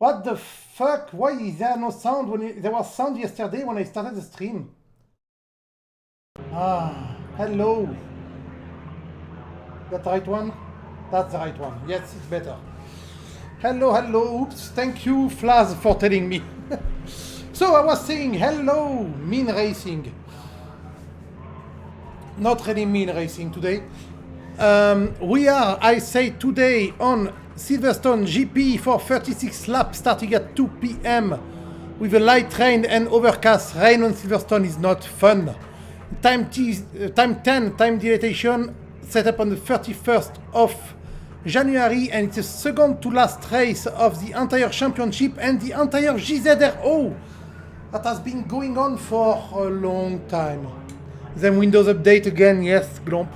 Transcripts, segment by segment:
What the fuck? Why is there no sound when there was sound yesterday when I started the stream? Ah, hello. That the right one? That's the right one. Yes, it's better. Hello, hello. Oops, thank you, Flaz, for telling me. So I was saying hello, Mean Racing. Not really Mean Racing today. We are, I say today, on Silverstone GP for 36 laps starting at 2 p.m. with a light rain and overcast. Rain on Silverstone is not fun. Time 10, time dilatation, set up on the 31st of January, and it's the second to last race of the entire championship and the entire GZRO that has been going on for a long time. Then Windows update again, yes, Glomp.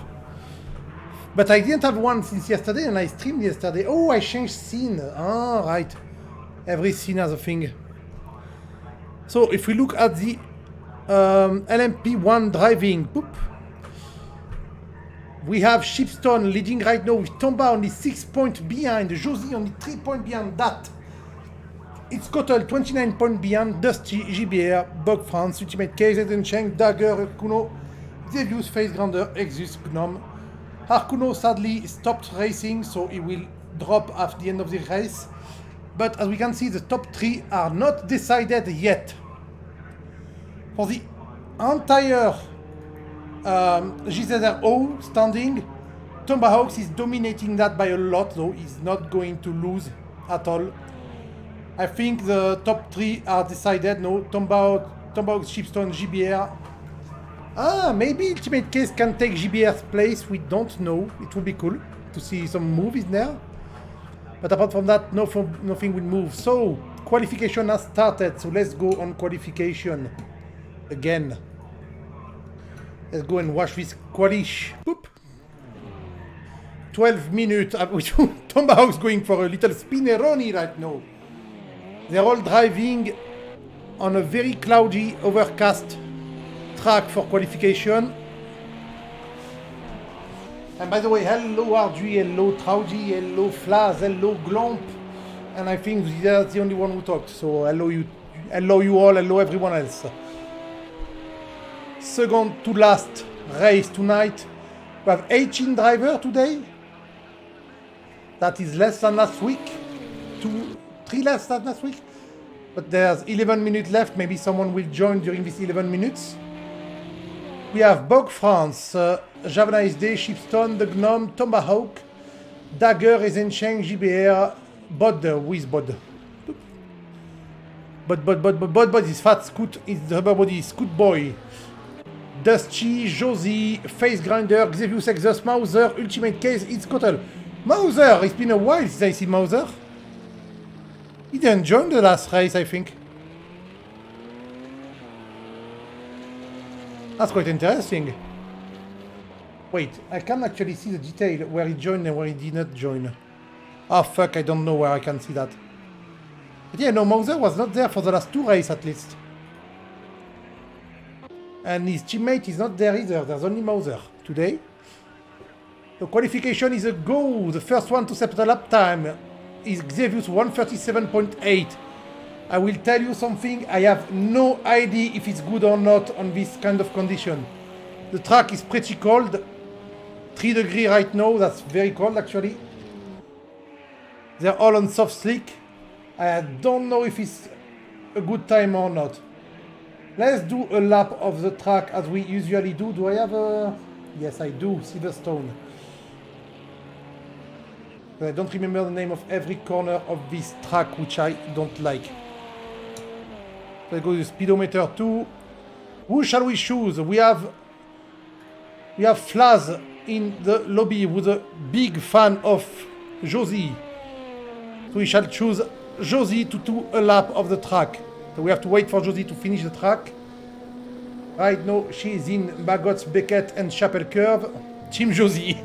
But I didn't have one since yesterday, and I streamed yesterday. Oh, I changed scene. Ah, right. Every scene has a thing. So if we look at the LMP1 driving, boop, we have Shipstone leading right now with Tomba only 6 points behind, Josie only 3 points behind that. It's Kotel 29 points behind, Dusty, GBR, Bug France, Ultimate Case, Eden Cheng, Dagger, Kuno, Xevious, Face Grander, Exus, Gnome. Harkuno sadly stopped racing, so he will drop at the end of the race. But as we can see, the top three are not decided yet. For the entire GZRO standing, Tomahawks is dominating that by a lot, though he's not going to lose at all. I think the top three are decided. No, Tomahawks, Shipstone, GBR. Ah, maybe Ultimate Case can take GBR's place. We don't know. It would be cool to see some movies there. But apart from that, nothing will move. So, qualification has started. So let's go on qualification again. Let's go and watch this qualish. Boop. 12 minutes. Tomahawk's going for a little spinneroni right now. They're all driving on a very cloudy, overcast track for qualification. And by the way, hello Ardu, hello Traudy, hello Flaz, hello Glomp. And I think that's the only one who talked. So hello you all, hello everyone else. Second to last race tonight. We have 18 drivers today. That is less than last week. 3 less than last week. But there's 11 minutes left. Maybe someone will join during these 11 minutes. We have Bog France, Javanese Day, Shipstone, the Gnome, Tomahawk, Dagger, Ezencheng, GBR, Bod, who is Bod? Bod is Fat Scoot, is the rubber body, Scoot Boy, Dusty, Josie, Face Grinder, Xevious Exhaust, Mauser, Ultimate Case, it's Kotel. Mauser, it's been a while since I see Mauser. He didn't join the last race, I think. That's quite interesting. Wait, I can actually see the detail where he joined and where he did not join. Oh fuck, I don't know where I can see that. But yeah, no, Mauser was not there for the last 2 races at least. And his teammate is not there either, there's only Mauser today. The qualification is a go. The first one to set the lap time is Xevious 137.8. I will tell you something, I have no idea if it's good or not on this kind of condition. The track is pretty cold, 3 degrees right now, that's very cold actually. They're all on soft slick. I don't know if it's a good time or not. Let's do a lap of the track as we usually do. Do I have a... Yes, I do, Silverstone. But I don't remember the name of every corner of this track, which I don't like. Let's go to the speedometer 2. Who shall we choose? We have Flaz in the lobby who's a big fan of Josie. So we shall choose Josie to do a lap of the track. So we have to wait for Josie to finish the track. Right now she's in Maggots, Beckett and Chapel Curve. Team Josie.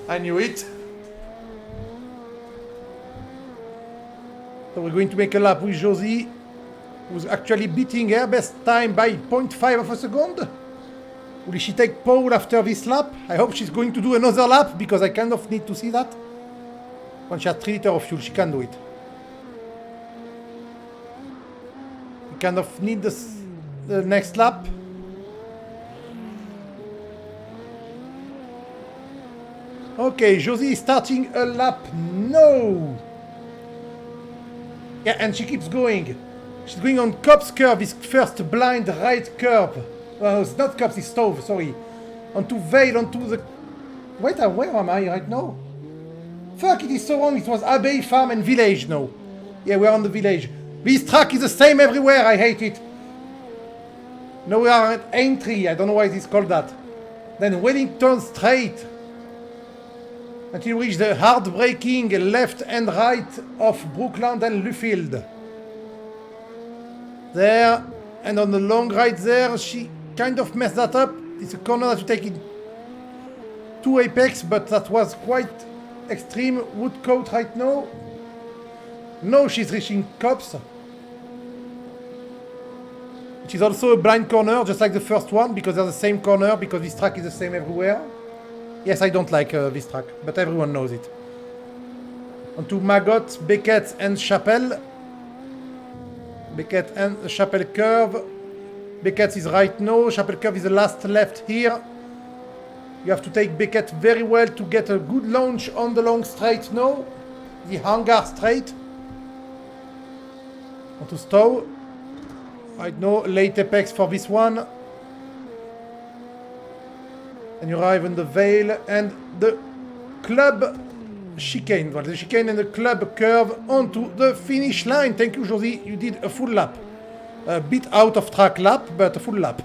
I knew it. So we're going to make a lap with Josie, who's actually beating her best time by 0.5 of a second. Will she take pole after this lap? I hope she's going to do another lap, because I kind of need to see that. When she has 3 liters of fuel, she can do it. kind of need the next lap. Okay, Josie is starting a lap. No! Yeah, and she keeps going. She's going on Cobb's curve, his first blind right curve. It's not Cobb's, it's Stove, sorry. Onto Vale, onto the... Wait, where am I right now? Fuck, it is so wrong. It was Abbey, Farm and Village now. Yeah, we're on the Village. This track is the same everywhere, I hate it. Now we are at Aintree, I don't know why it is called that. Then Wellington Straight. Until we reach the heartbreaking left and right of Brookland and Luffield. There, and on the long right there, she kind of messed that up. It's a corner that you take in two apex, but that was quite extreme. Woodcote right now. No, she's reaching Cops. Which is also a blind corner, just like the first one, because they're the same corner, because this track is the same everywhere. Yes, I don't like this track, but everyone knows it. Onto Maggot, Beckett and Chapelle. Beckett and Chapelle curve. Beckett is right now, Chapelle curve is the last left here. You have to take Beckett very well to get a good launch on the long straight now. The hangar straight. Onto Stowe. Right now, late apex for this one. And you arrive on the Vale and the club chicane. Well, the chicane and the club curve onto the finish line. Thank you, Josie. You did a full lap. A bit out of track lap, but a full lap.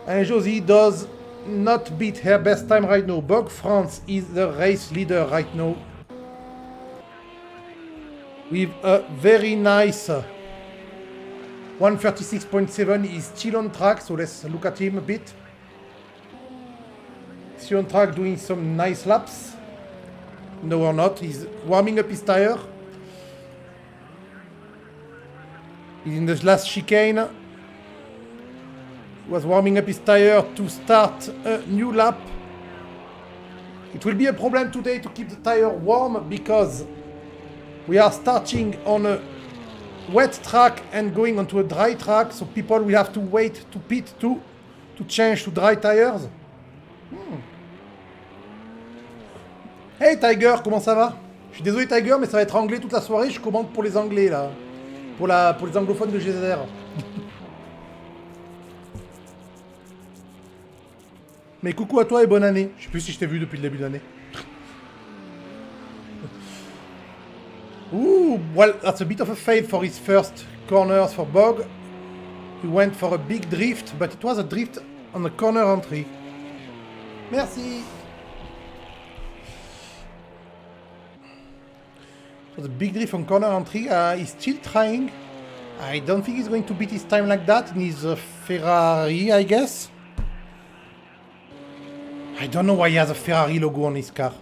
And Josie does not beat her best time right now. Bog France is the race leader right now. With a very nice 136.7. He's still on track, so let's look at him a bit. Still on track doing some nice laps. No or not, he's warming up his tire. He's in the last chicane. He was warming up his tire to start a new lap. It will be a problem today to keep the tire warm because we are starting on a wet track and going onto a dry track, so people will have to wait to pit to change to dry tires. Hey Tiger, comment ça va? Je suis désolé Tiger, mais ça va être anglais toute la soirée, je commande pour les anglais là. Pour les anglophones de GZR. Mais coucou à toi et bonne année. Je sais plus si je t'ai vu depuis le début de l'année. Ooh, well, that's a bit of a fail for his first corners for Bog. He went for a big drift, but it was a drift on the corner entry. Merci. It was a big drift on corner entry. He's still trying. I don't think he's going to beat his time like that in his Ferrari, I guess. I don't know why he has a Ferrari logo on his car.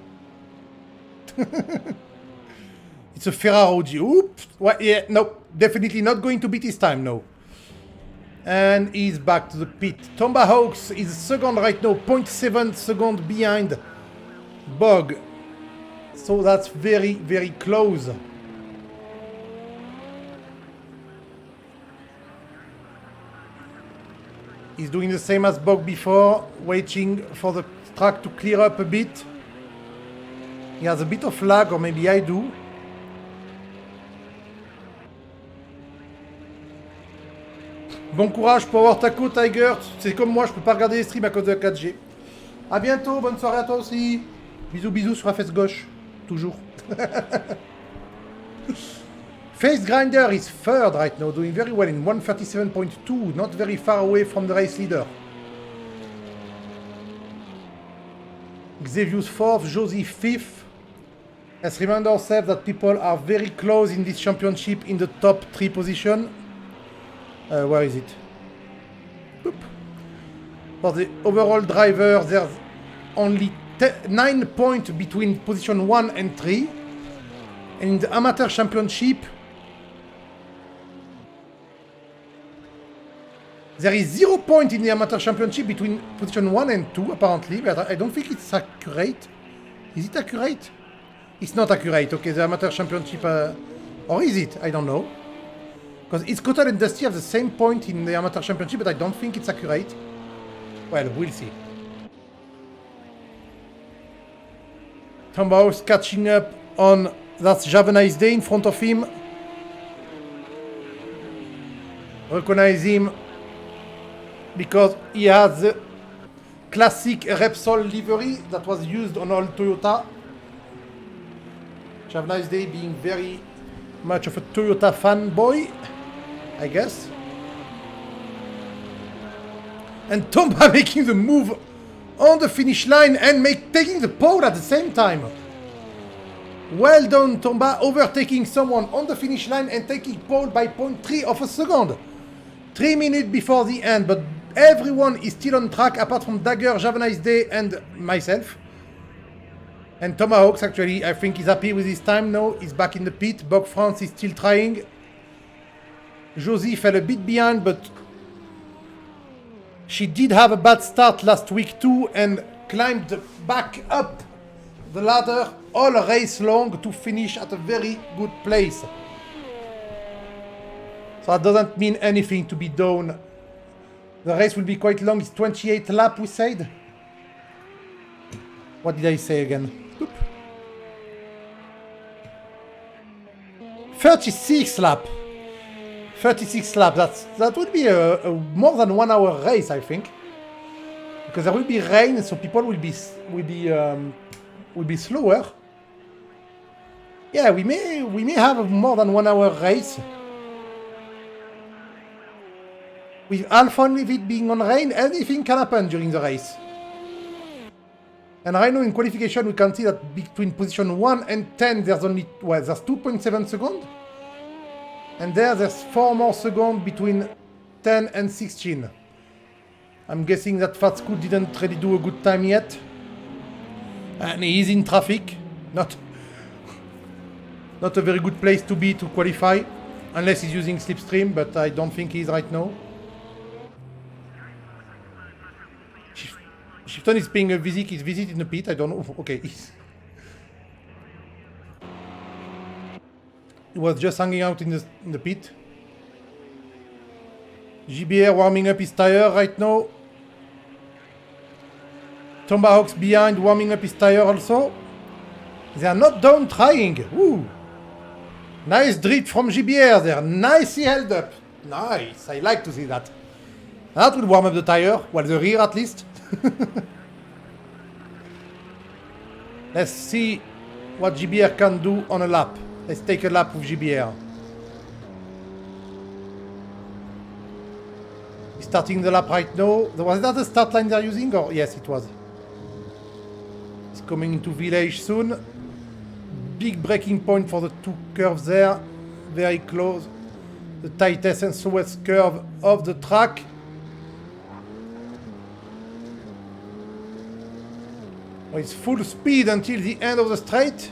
It's a Ferrari. Oops. Well, yeah, no, definitely not going to beat his time, no. And he's back to the pit. Tomba Hawks is second right now, 0.7 seconds behind Bog. So that's very, very close. He's doing the same as Bog before, waiting for the track to clear up a bit. He has a bit of lag, or maybe I do. Bon courage pour avoir ta côte, Tiger. C'est comme moi, je peux pas regarder les streams à cause de la 4G. A bientôt, bonne soirée à toi aussi. Bisous, bisous sur la fesse gauche. Toujours. Face Grinder is third right now, doing very well in 137.2, not very far away from the race leader. Xavier's fourth, Josie fifth. Let's remind ourselves that people are very close in this championship in the top 3 position. Where is it? Boop. For the overall driver, there's only 9 points between position 1 and 3. And in the amateur championship, there is 0 point in the amateur championship between position 1 and 2, apparently, but I don't think it's accurate. Is it accurate? It's not accurate, okay, the amateur championship, or is it? I don't know. Because it's Cotton and Dusty have the same point in the Amateur Championship, but I don't think it's accurate. Well, we'll see. Tombaug's catching up on that Javanese Day in front of him. Recognize him because he has the classic Repsol livery that was used on all Toyota. Javanese Day being very much of a Toyota fanboy, I guess. And Tomba making the move on the finish line and taking the pole at the same time. Well done, Tomba, overtaking someone on the finish line and taking pole by 0.3 of a second. 3 minutes before the end, but everyone is still on track apart from Dagger, Javanese Day and myself. And Tomahawks, actually, I think he's happy with his time now. He's back in the pit. Bog France is still trying. Josie fell a bit behind, but she did have a bad start last week too and climbed back up the ladder all race long to finish at a very good place. So that doesn't mean anything to be done. The race will be quite long. It's 28 laps, we said. What did I say again? Oop. 36 laps. 36 laps. That would be a more than 1 hour race, I think, because there will be rain, so people will be slower. Yeah, we may have a more than 1 hour race. With Alpha with it being on rain, anything can happen during the race. And right now in qualification, we can see that between position 1 and 10, there's only, well, there's 2.7 seconds. And there's 4 more seconds between 10 and 16. I'm guessing that Fatsku didn't really do a good time yet. And he's in traffic. Not a very good place to be to qualify. Unless he's using Slipstream, but I don't think he is right now. Shifton is paying a visit. He's visiting the pit. I don't know. Okay. He was just hanging out in the pit. GBR warming up his tire right now. Tomahawks behind warming up his tire also. They are not done trying. Ooh. Nice drift from GBR there. Nicely held up. Nice. I like to see that. That will warm up the tire. Well, the rear at least. Let's see what GBR can do on a lap. Let's take a lap with GBR. He's starting the lap right now. Was that the start line they're using? Or yes, it was. He's coming into village soon. Big braking point for the 2 curves there. Very close. The tightest and slowest curve of the track. Well, it's full speed until the end of the straight.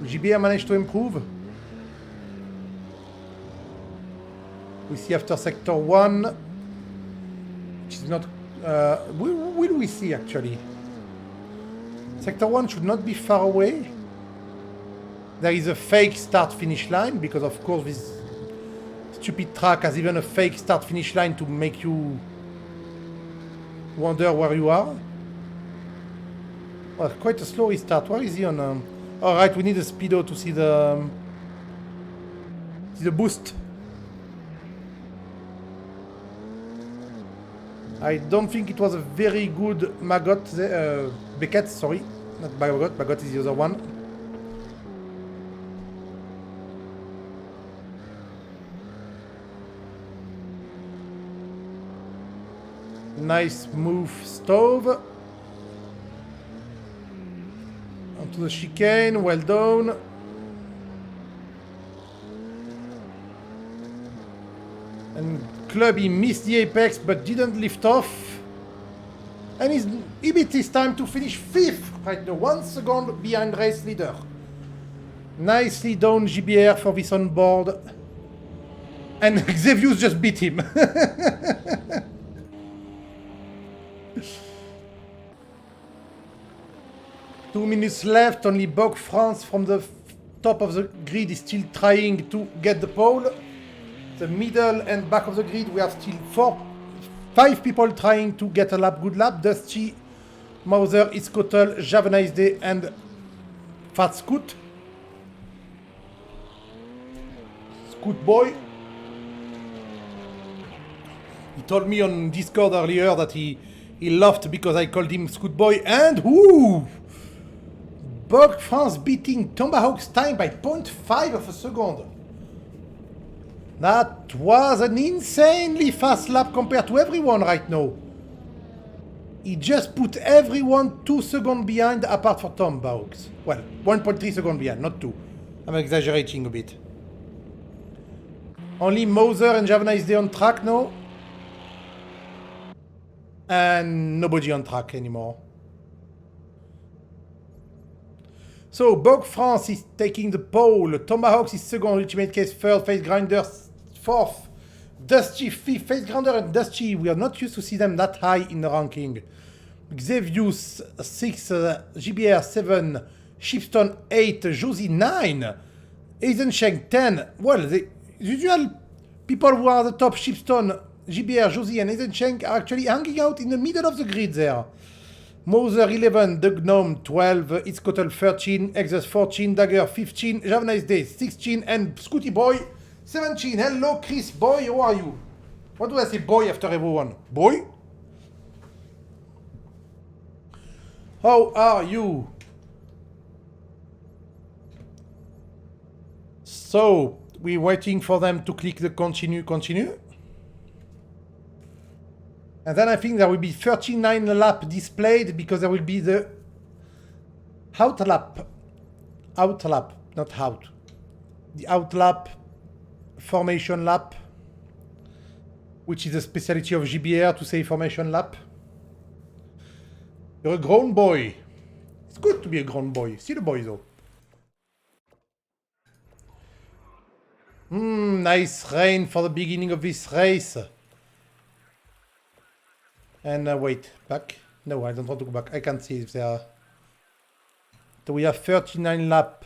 GBR managed to improve. We see after sector 1, which is not... will we see actually? Sector 1 should not be far away. There is a fake start-finish line, because of course this stupid track has even a fake start-finish line to make you wonder where you are. Well, quite a slow restart. Where is he on... Alright, we need a speedo to see the boost. I don't think it was a very good Maggot, Beckett, sorry. Not Maggot, Maggot is the other one. Nice move, Stove. Onto the chicane, well done. And Club, he missed the apex but didn't lift off. And he beat his time to finish 5th, right now, 1 second behind race leader. Nicely done, GBR, for this on board. And Xavius just beat him. 2 minutes left, only Bog France from the top of the grid is still trying to get the pole. The middle and back of the grid, we have still 5 people trying to get a good lap. Dusty, Mauser, Iskotel, Javanaisde, and Fat Scoot. Scoot Boy. He told me on Discord earlier that he laughed because I called him Scoot Boy. And whoo! Bug France beating Tomahawk's time by 0.5 of a second. That was an insanely fast lap compared to everyone right now. He just put everyone 2 seconds behind apart for Tomahawks. Well, 1.3 seconds behind, not 2. I'm exaggerating a bit. Only Moser and Javana is there on track now. And nobody on track anymore. So, Bug France is taking the pole. Tomahawks is second, Ultimate Case third, Face Grinder fourth, Dusty fifth. Face Grinder and Dusty, we are not used to see them that high in the ranking. Xavius 6, GBR 7, Shipstone 8, Josie 9, Eisenschenk 10. Well, the usual people who are the top, Shipstone, GBR, Josie and Eisenschenk, are actually hanging out in the middle of the grid there. Moser 11, The Gnome 12, Itzkotel 13, Exus 14, Dagger 15, Javanice Day 16, and Scooty Boy 17. Hello Chris Boy, how are you? What do I say boy after everyone? Boy? How are you? So, we're waiting for them to click the continue. And then I think there will be 39 lap displayed because there will be the out lap, not out. The out lap, formation lap, which is a specialty of GBR to say formation lap. You're a grown boy. It's good to be a grown boy. Still a boy though. Nice rain for the beginning of this race. And wait, back? No, I don't want to go back. I can't see if they are. So we have 39 lap.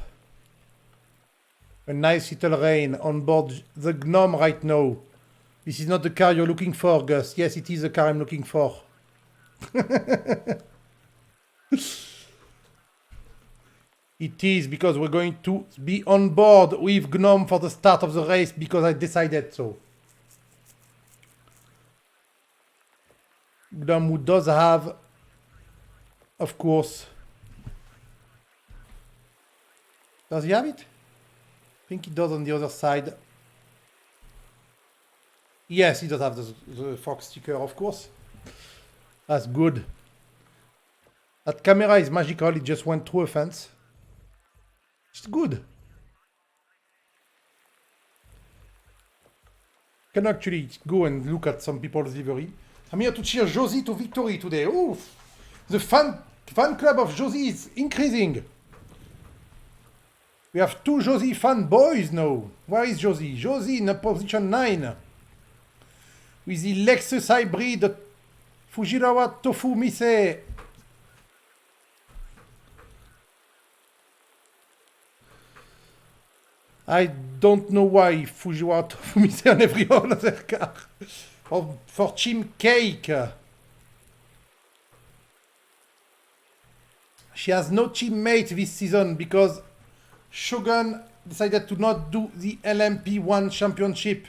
A nice little rain on board the Gnome right now. This is not the car you're looking for, Gus. Yes, it is the car I'm looking for. It is because we're going to be on board with Gnome for the start of the race because I decided so. Gnome who does have, of course, does he have it? I think he does on the other side. Yes, he does have the Fox sticker, of course. That's good. That camera is magical, it just went through a fence. It's good. Can actually go and look at some people's livery. I'm here to cheer Josie to victory today. Oof! The fan club of Josie is increasing. We have 2 Josie fan boys now. Where is Josie? Josie in position 9. With the Lexus hybrid Fujiwara Tofu Mise. I don't know why Fujiwara Tofu Mise on every other car. For Chim Cake. She has no teammate this season because Shogun decided to not do the LMP1 championship.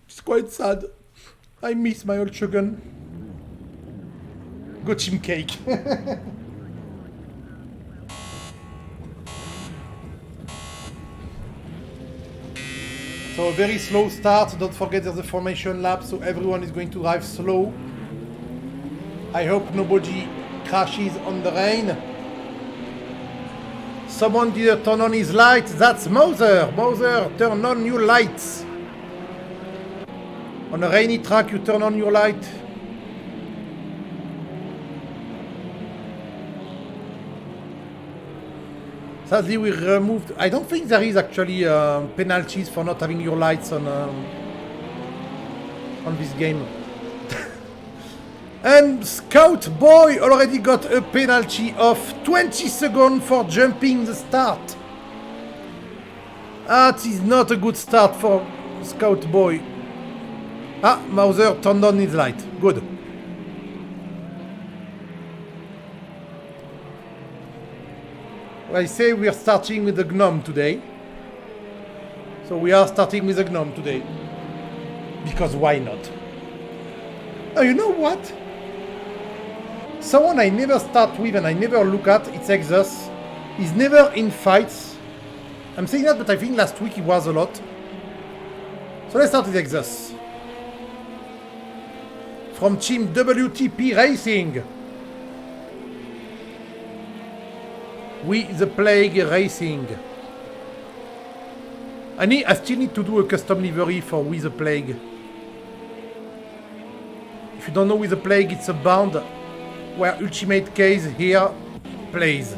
It's quite sad. I miss my old Shogun. Go Chim Cake. So a very slow start, don't forget there's a formation lap, so everyone is going to drive slow. I hope nobody crashes on the rain. Someone did turn on his lights, that's Moser! Moser, turn on your lights! On a rainy track you turn on your light. Sadly, we removed. I don't think there is actually penalties for not having your lights on this game. And Scout Boy already got a penalty of 20 seconds for jumping the start. That is not a good start for Scout Boy. Ah, Mauser turned on his light. Good. I say we are starting with the Gnome today. So we are starting with the Gnome today. Because why not? Oh, you know what? Someone I never start with and I never look at, it's Exos. He's never in fights. I'm saying that, but I think last week he was a lot. So let's start with Exos. From Team WTP Racing. We the Plague Racing. I still need to do a custom livery for We the Plague. If you don't know We the Plague, it's a band where Ultimate Case here plays.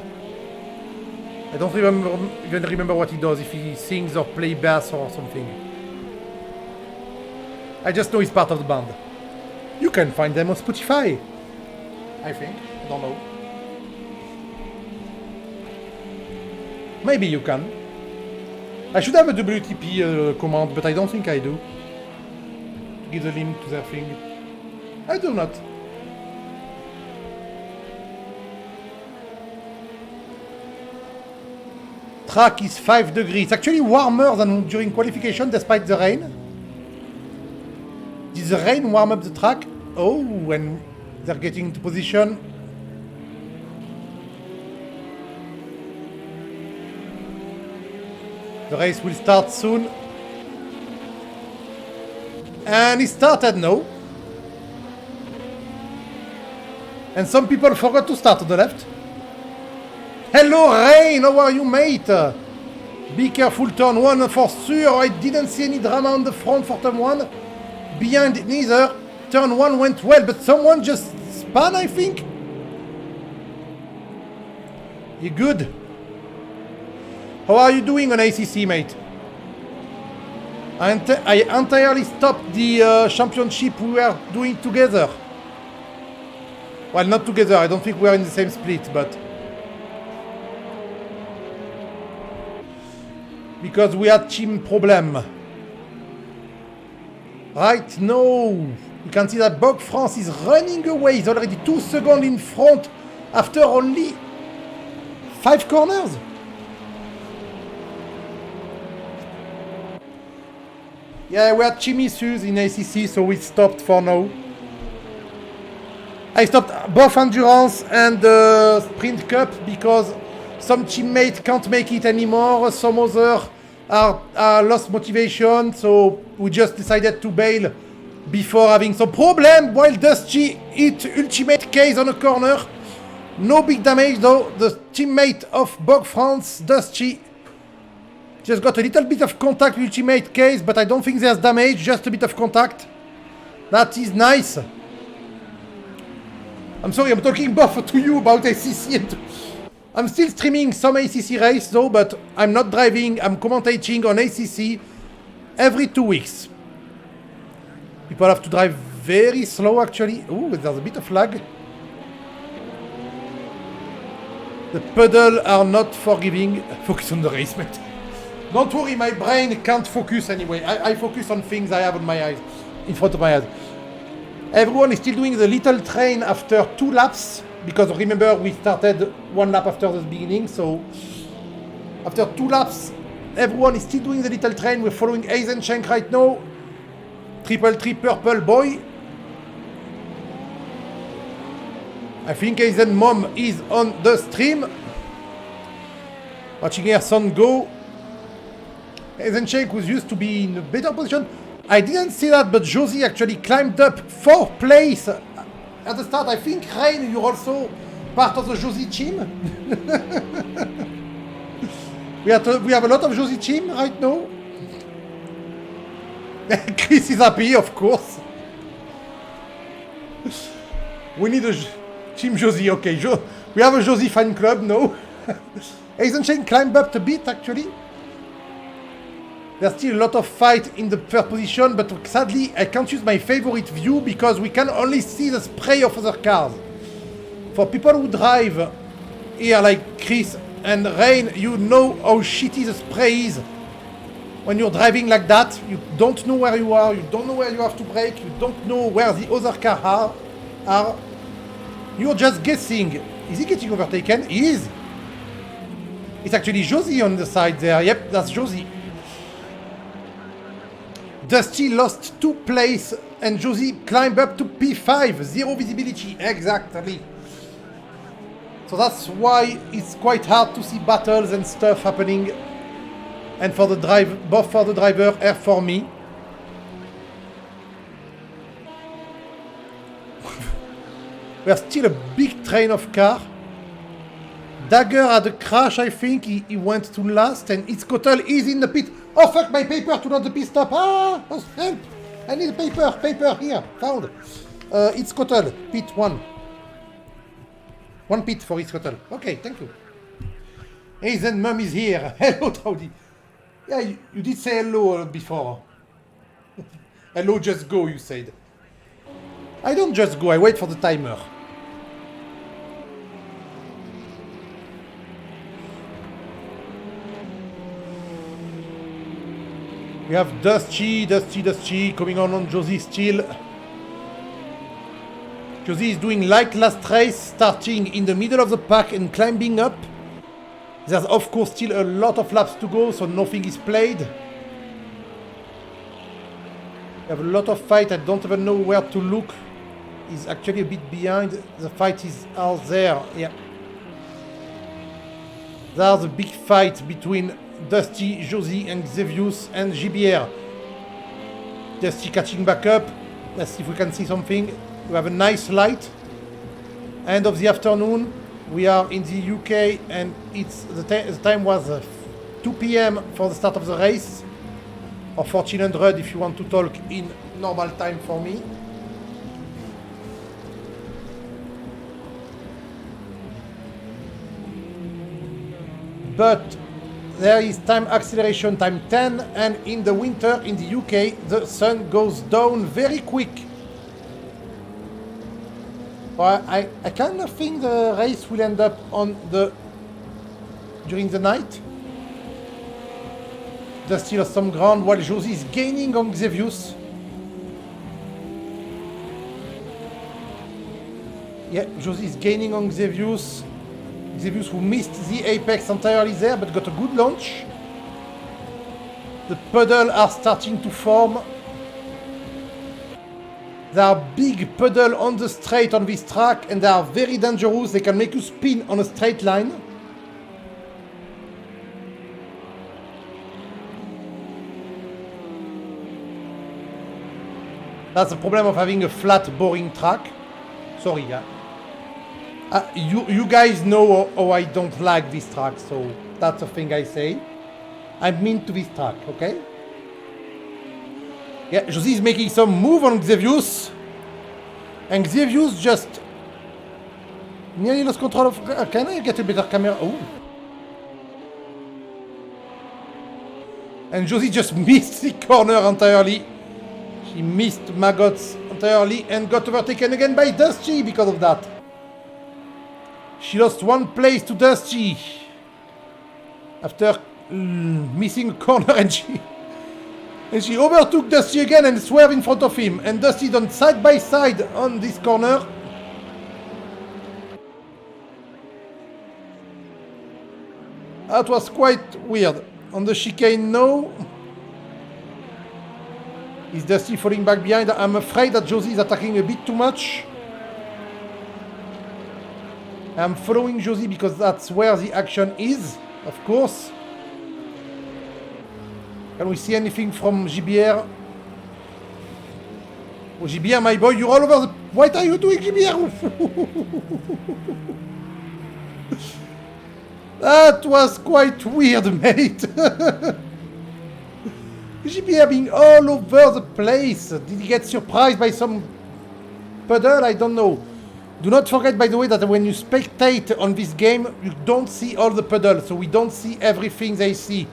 I don't even remember what he does, if he sings or plays bass or something. I just know he's part of the band. You can find them on Spotify. I think. I don't know. Maybe you can. I should have a WTP command, but I don't think I do. To give the link to their thing. I do not. Track is 5 degrees. It's actually warmer than during qualification despite the rain. Did the rain warm up the track? Oh, when they're getting into position. The race will start soon. And it started now. And some people forgot to start to the left. Hello, Rain! How are you, mate? Be careful, turn 1 for sure. I didn't see any drama on the front for turn 1. Behind neither. Turn 1 went well, but someone just spun, I think. You good? How are you doing on ACC, mate? I entirely stopped the championship we were doing together. Well, not together. I don't think we are in the same split, but... because we had team problem. Right, no. You can see that Bog France is running away. He's already 2 seconds in front after only 5 corners. Yeah, we had team issues in ACC, so we stopped for now. I stopped both Endurance and the Sprint Cup because some teammates can't make it anymore. Some others are lost motivation, so we just decided to bail before having some problem while Dusty hit Ultimate Case on a corner. No big damage though. The teammate of Bog France, Dusty, just got a little bit of contact with Ultimate Case, but I don't think there's damage, just a bit of contact. That is nice. I'm sorry, I'm talking both to you about ACC and... I'm still streaming some ACC race though, but I'm not driving, I'm commentating on ACC every 2 weeks. People have to drive very slow actually. Ooh, there's a bit of lag. The pedals are not forgiving. Focus on the race, mate. Don't worry, my brain can't focus anyway. I focus on things I have on my eyes, in front of my eyes. Everyone is still doing the little train after 2 laps, because remember we started 1 lap after the beginning, so after 2 laps, everyone is still doing the little train. We're following Eisenschenk right now. Triple purple boy. I think Eisen mom is on the stream. Watching her son go. Eisenschenk was used to be in a better position. I didn't see that, but Josie actually climbed up 4th place at the start. I think, Rain, you're also part of the Josie team. we have a lot of Josie team right now. Chris is happy, of course. We need a Team Josie, okay. We have a Josie fan club, no? Eisenchain climbed up a bit, actually. There's still a lot of fight in the third position, but sadly I can't use my favorite view because we can only see the spray of other cars. For people who drive here like Chris and Rain, you know how shitty the spray is. When you're driving like that, you don't know where you are, you don't know where you have to brake, you don't know where the other cars are. You're just guessing. Is he getting overtaken? He is. It's actually Josie on the side there. Yep, that's Josie. Dusty lost 2 places and Josie climbed up to P5. 0 visibility. Exactly. So that's why it's quite hard to see battles and stuff happening. And for the drive, both for the driver and for me. We have still a big train of car. Dagger had a crash, I think. He went to last, and Itzkotel is in the pit. Oh fuck, my paper to not the pit stop. Ah, oh, help! I need a paper. Paper here, found. Itzkotel, pit 1. 1 pit for Itzkotel. Okay, thank you. Hey, then mum is here. Hello, Traudy. Yeah, you did say hello before. Hello, just go, you said. I don't just go, I wait for the timer. We have Dusty coming on Josie still. Josie is doing like last race, starting in the middle of the pack and climbing up. There's of course still a lot of laps to go, so nothing is played. We have a lot of fight, I don't even know where to look. He's actually a bit behind. The fight is out there, yeah. There's a big fight between Dusty, Josie and Xevious and GBR. Dusty catching back up. Let's see if we can see something. We have a nice light. End of the afternoon. We are in the UK and it's the time was 2 p.m. for the start of the race. Or 1400 if you want to talk in normal time for me. But there is time acceleration, time 10, and in the winter in the UK the sun goes down very quick. Well, I kind of think the race will end up during the night. There's still some ground while Josie is gaining on Xevious. Yeah, Josie is gaining on Xevious. Xevious who missed the apex entirely there but got a good launch. The puddles are starting to form. There are big puddles on the straight on this track and they are very dangerous. They can make you spin on a straight line. That's the problem of having a flat, boring track. Sorry, yeah. You guys know how I don't like this track, so that's the thing I say. I'm mean to this track, okay? Yeah, Josie is making some move on Xevious. And Xevious just nearly lost control of... Can I get a better camera? Oh. And Josie just missed the corner entirely. She missed Maggots entirely and got overtaken again by Dusty because of that. She lost 1 place to Dusty after missing a corner and she overtook Dusty again and swerved in front of him. And Dusty done side by side on this corner. That was quite weird. On the chicane now. Is Dusty falling back behind? I'm afraid that Josie is attacking a bit too much. I'm following Josie because that's where the action is, of course. Can we see anything from GBR? Oh, GBR, my boy, you're all over the... What are you doing, GBR? That was quite weird, mate. GBR being all over the place. Did he get surprised by some puddle? I don't know. Do not forget, by the way, that when you spectate on this game, you don't see all the puddles, so we don't see everything they see.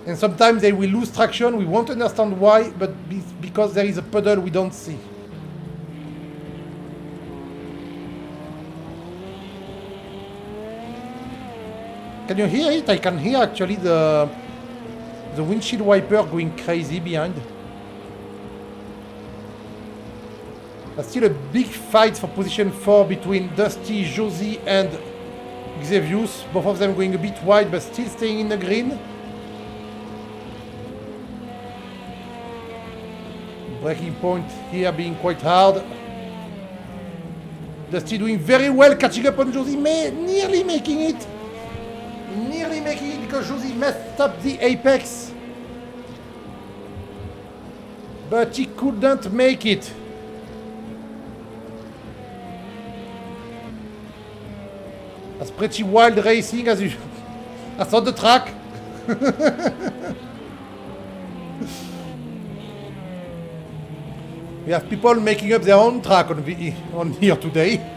And sometimes they will lose traction, we won't understand why, but because there is a puddle we don't see. Can you hear it? I can hear actually the windshield wiper going crazy behind. There's still a big fight for position 4 between Dusty, Josie and Xavius. Both of them going a bit wide but still staying in the green. Braking point here being quite hard. Dusty doing very well, catching up on Josie, nearly making it. Nearly making it because Josie messed up the apex. But he couldn't make it. That's pretty wild racing as you... That's on the track. We have people making up their own track on here today.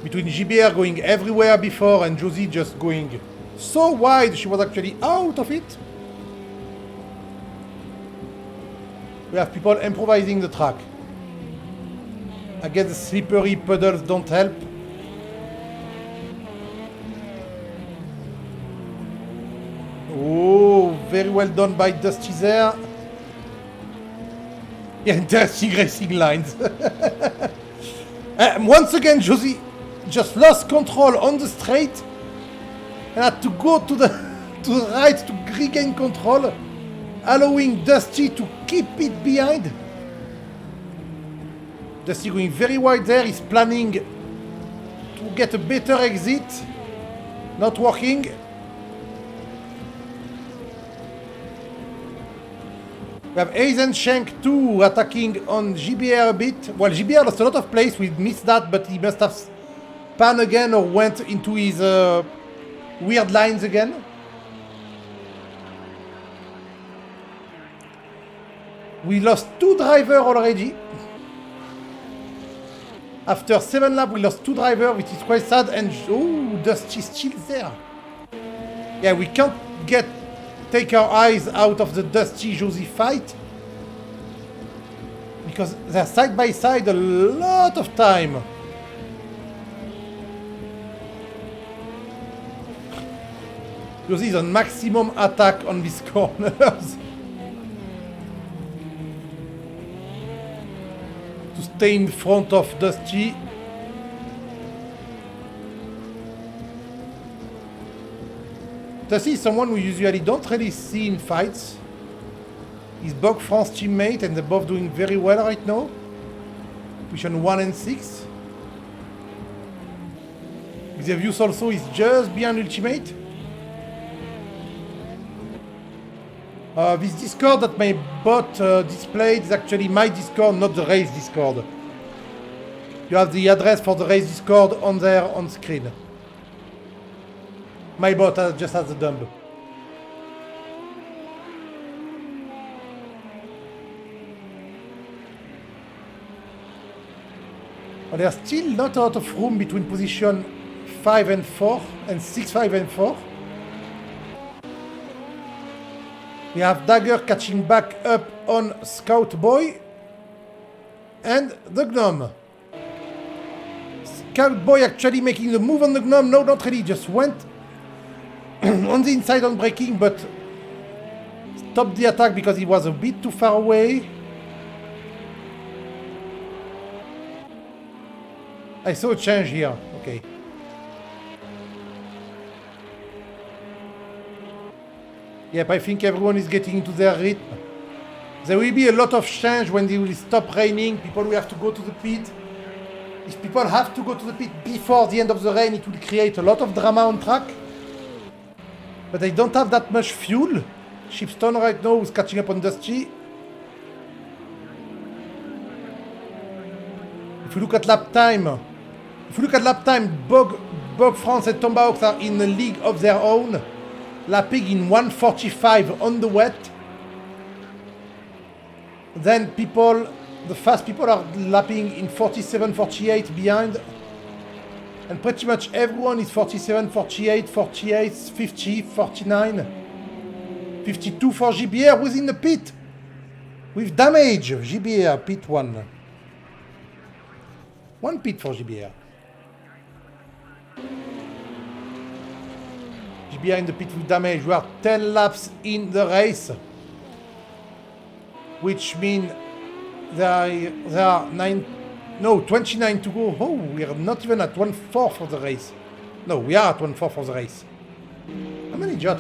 Between GBR going everywhere before and Josie just going so wide she was actually out of it. We have people improvising the track. I guess the slippery puddles don't help. Oh, very well done by Dusty there. Yeah, interesting racing lines. Once again, Josie just lost control on the straight and had to go to the right to regain control, allowing Dusty to keep it behind. Dusty going very wide there. He's planning to get a better exit. Not working. We have Aizen Shank 2 attacking on GBR a bit. Well, GBR lost a lot of place. We missed that, but he must have spun again or went into his weird lines again. We lost 2 drivers already. After 7 laps, we lost 2 drivers, which is quite sad. And oh, Dusty's still there. Yeah, we can't take our eyes out of the Dusty-Josie fight. Because they're side by side a lot of time. Josie is on maximum attack on these corners. To stay in front of Dusty. Dusty is someone we usually don't really see in fights. He's Bog France teammate and they're both doing very well right now. Position 1 and 6. Xavius also is just behind Ultimate. This Discord that my bot displayed is actually my Discord, not the race Discord. You have the address for the race Discord on there on screen. My bot just has the dump. But there's still not a lot of room between position 5 and 4 and 6, 5 and 4. We have Dagger catching back up on Scout Boy and the Gnome. Scout Boy actually making the move on the Gnome. No, not really, just went on the inside on braking, but stopped the attack because he was a bit too far away. I saw a change here, okay. Yep, I think everyone is getting into their rhythm. There will be a lot of change when it will stop raining. People will have to go to the pit. If people have to go to the pit before the end of the rain, it will create a lot of drama on track. But they don't have that much fuel. Shipstone right now is catching up on Dusty. If you look at lap time, Bog France and Tomahawks are in a league of their own. Lapping in 1:45 on the wet. Then the fast people are lapping in 47, 48 behind. And pretty much everyone is 47, 48, 48, 50, 49, 52 for GBR within the pit. With damage, GBR, pit 1. One pit for GBR. GBR in the pit with damage. We are 10 laps in the race. Which means there are 29 to go. Oh, we are not even at 1/4 of the race. No, we are at 1/4 of the race. I'm an idiot.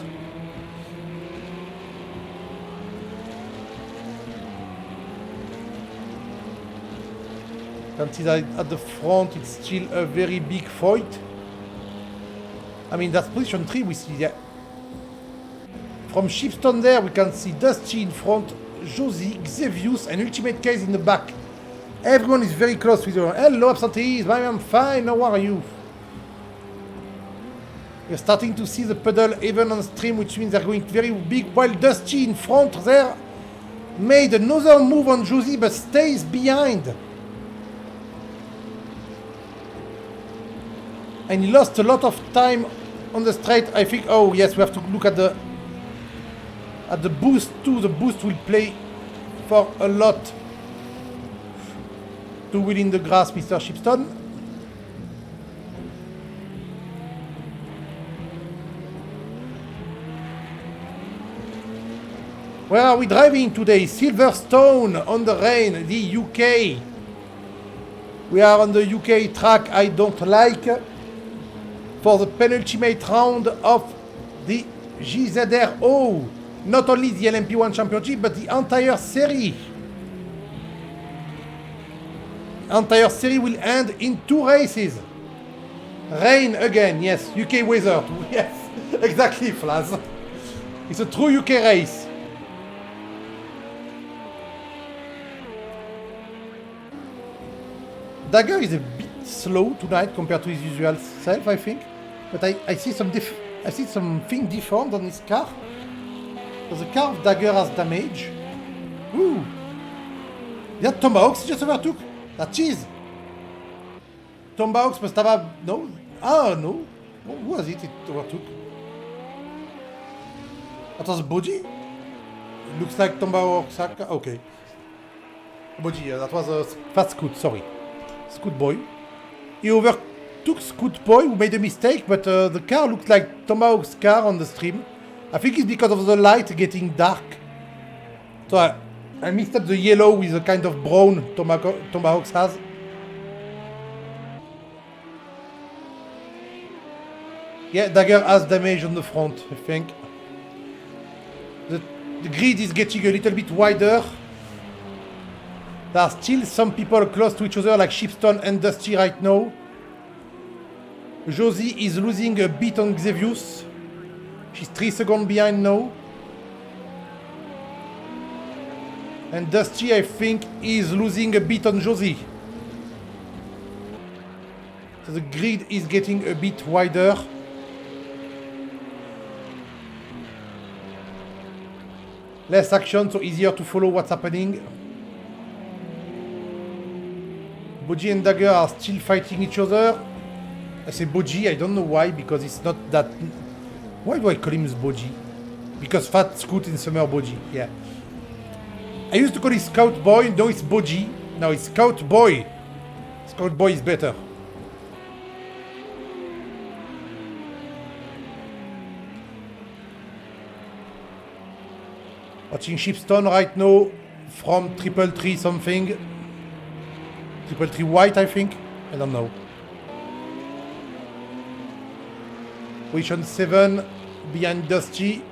You can see that at the front it's still a very big fight. I mean, that's position 3 we see there. From Silverstone there we can see Dusty in front, Josie, Xevious and Ultimate Case in the back. Everyone is very close with you. Hello absentees, I'm fine, how are you? We're starting to see the pedal even on stream, which means they're going very big, while Dusty in front there made another move on Josie but stays behind. And he lost a lot of time on the straight. I think, oh yes, we have to look at the boost too. The boost will play for a lot. Two wheel in the grass, Mr. Silverstone. Where are we driving today? Silverstone on the rain, the UK. We are on the UK track I don't like. For the penultimate round of the GZRO. Not only the LMP1 Championship, but the entire series. The entire series will end in 2 races. Rain again, yes. UK weather, yes. Exactly, Flaz. It's a true UK race. Dagger is a bit slow tonight compared to his usual self, I think. But I see something different on his car. So the car of Dagger has damage. Ooh. That Tomahawks just overtook. That cheese. Tomahawks must have no. Ah no. Who was it overtook? That was Boji? It looks like Tomahawks. Okay. Boji, that was a fast Scoot, sorry. Scoot Boy. He overtook Scoot Boy who made a mistake, but the car looked like Tomahawk's car on the stream. I think it's because of the light getting dark. So I mixed up the yellow with the kind of brown Tomahawks has. Yeah, Dagger has damage on the front, I think. The grid is getting a little bit wider. There are still some people close to each other, like Silverstone and Dusty right now. Josie is losing a bit on Xevious. She's 3 seconds behind now. And Dusty, I think, is losing a bit on Josie. So the grid is getting a bit wider. Less action, so easier to follow what's happening. Boji and Dagger are still fighting each other. I say Boji, I don't know why, because it's not that... Why do I call him Boji? Because Fat Scoot in Summer Boji, yeah. I used to call it Scout Boy, now it's Boji. Now it's Scout Boy. Scout Boy is better. Watching Silverstone right now from 333 something. 333 white, I think. I don't know. Position 7 behind Dusty.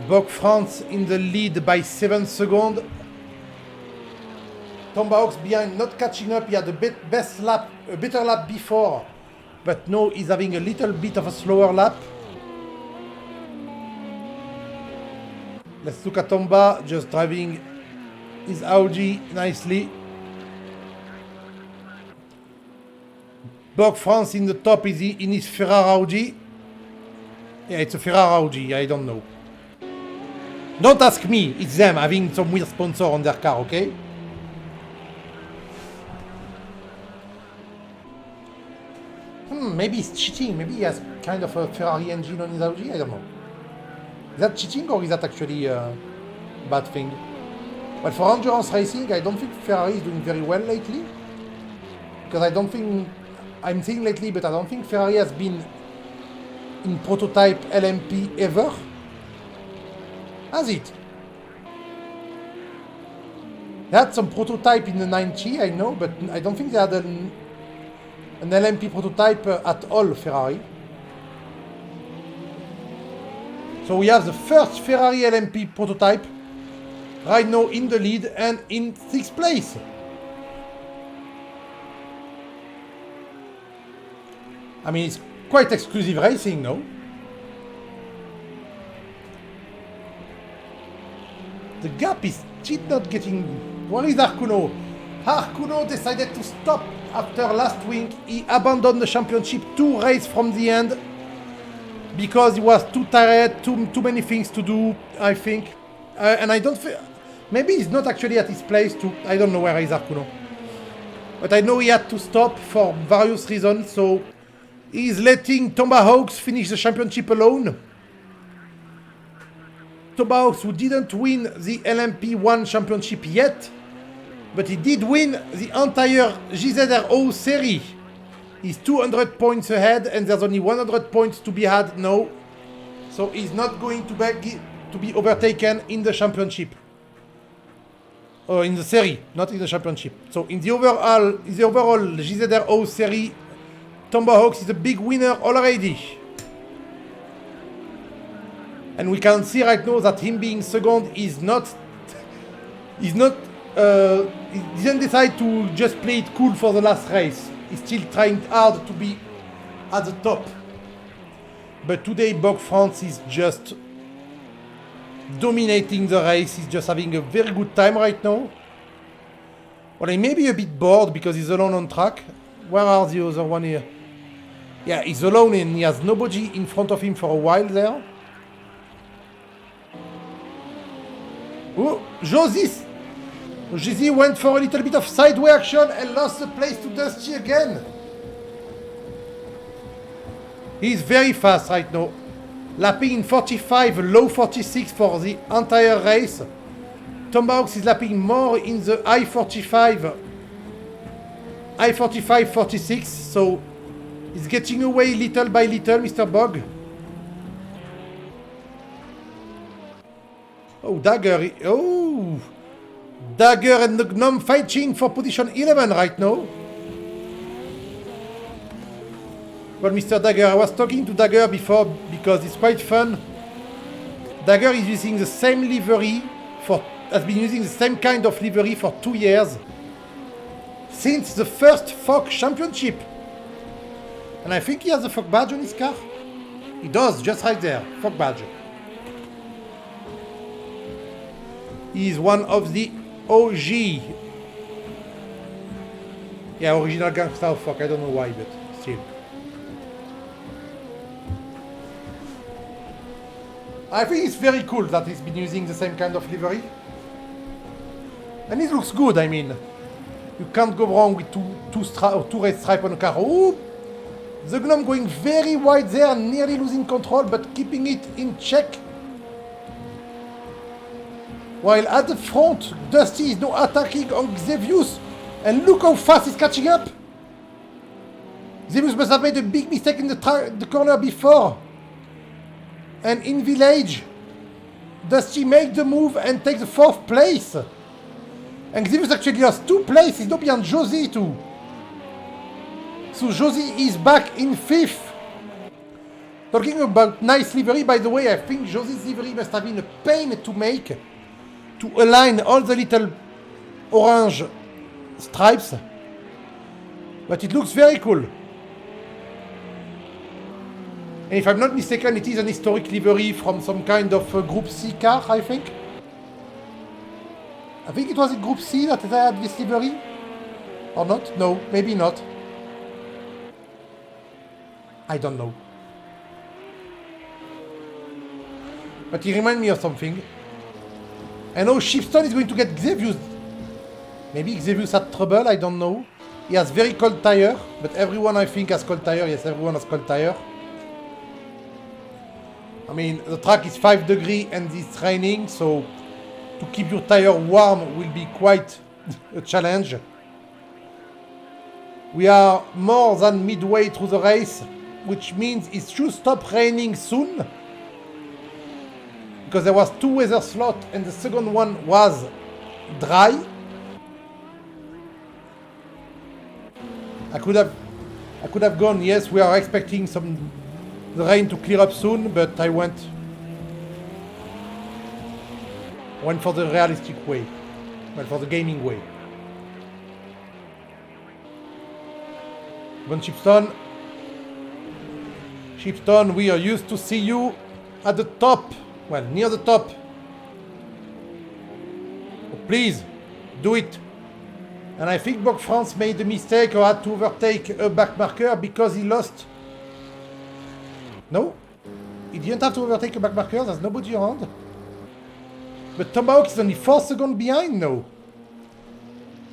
Bog France in the lead by 7 seconds. Tomahawks behind, not catching up. He had a better lap before, but now he's having a little bit of a slower lap. Let's look at Tomba just driving his Audi nicely. Bog France in the top is in his Ferrari Audi. Yeah, it's a Ferrari Audi, I don't know. Don't ask me, it's them having some weird sponsor on their car, okay? Maybe it's cheating. Maybe he has kind of a Ferrari engine on his Audi. I don't know. Is that cheating or is that actually a bad thing? But for endurance racing, I don't think Ferrari is doing very well lately. Because I don't think... I'm saying lately, but I don't think Ferrari has been in prototype LMP ever. Has it? They had some prototype in the 90, I know, but I don't think they had an LMP prototype at all, Ferrari. So we have the first Ferrari LMP prototype right now in the lead and in 6th place. I mean, it's quite exclusive racing, no? The gap is still not getting... Where is Arcuno? Arcuno decided to stop after last week. He abandoned the championship 2 races from the end because he was too tired, too many things to do, I think. And I don't feel... Maybe he's not actually at his place too. I don't know where is Arcuno. But I know he had to stop for various reasons, so he's letting Tomahawks finish the championship alone. Tomahawks, who didn't win the LMP1 championship yet, but he did win the entire GZRO series. He's 200 points ahead and there's only 100 points to be had now. So he's not going to be overtaken in the championship. Or in the series, not in the championship. So in the overall GZRO series, Tomahawks is a big winner already. And we can see right now that him being second is not... he didn't decide to just play it cool for the last race. He's still trying hard to be at the top. But today, Bog France is just dominating the race. He's just having a very good time right now. Well, he may be a bit bored because he's alone on track. Where are the other one here? Yeah, he's alone and he has nobody in front of him for a while there. Oh, Josie went for a little bit of sideway action and lost the place to Dusty again. He's very fast right now. Lapping in 45, low 46 for the entire race. Tomahawks is lapping more in the I-45, 46, so he's getting away little by little, Mr. Bog. Oh, Dagger. Oh! Dagger and the Gnome fighting for position 11 right now. Well, Mr. Dagger, I was talking to Dagger before because it's quite fun. Dagger is using the same livery has been using the same kind of livery for 2 years. Since the first FOC championship. And I think he has a FOC badge on his car. He does, just right there. FOC badge. He's one of the OG. Yeah, original gangster of FOC. I don't know why, but still. I think it's very cool that he's been using the same kind of livery. And it looks good, I mean. You can't go wrong with two red stripes on a car. Oh! The Gnome going very wide there, nearly losing control, but keeping it in check. While at the front, Dusty is now attacking on Xevious. And look how fast he's catching up. Xevious must have made a big mistake in the corner before. And in Village, Dusty make the move and take the 4th place. And Xevious actually lost 2 places. He's not beyond Josie too. So Josie is back in 5th. Talking about nice livery, by the way, I think Josie's livery must have been a pain to make. To align all the little orange stripes. But it looks very cool. And if I'm not mistaken, it is an historic livery from some kind of Group C car, I think. I think it was in Group C that they had this livery. Or not? No, maybe not. I don't know. But he reminds me of something. I know Shipstone is going to get Xevious. Maybe Xevious had trouble, I don't know. He has very cold tire, but everyone I think has cold tire. Yes, everyone has cold tire. I mean, the track is 5 degrees and it's raining, so to keep your tire warm will be quite a challenge. We are more than midway through the race, which means it should stop raining soon. Because there was 2 weather slots and the second one was dry. I could have gone, yes, we are expecting the rain to clear up soon, but I went for the realistic way. Went for the gaming way. Von Shipstone, we are used to see you at the top. Well, near the top. Oh, please, do it. And I think Bock France made a mistake or had to overtake a back marker because he lost. No? He didn't have to overtake a back marker, there's nobody around. But Tomahawk is only 4 seconds behind now.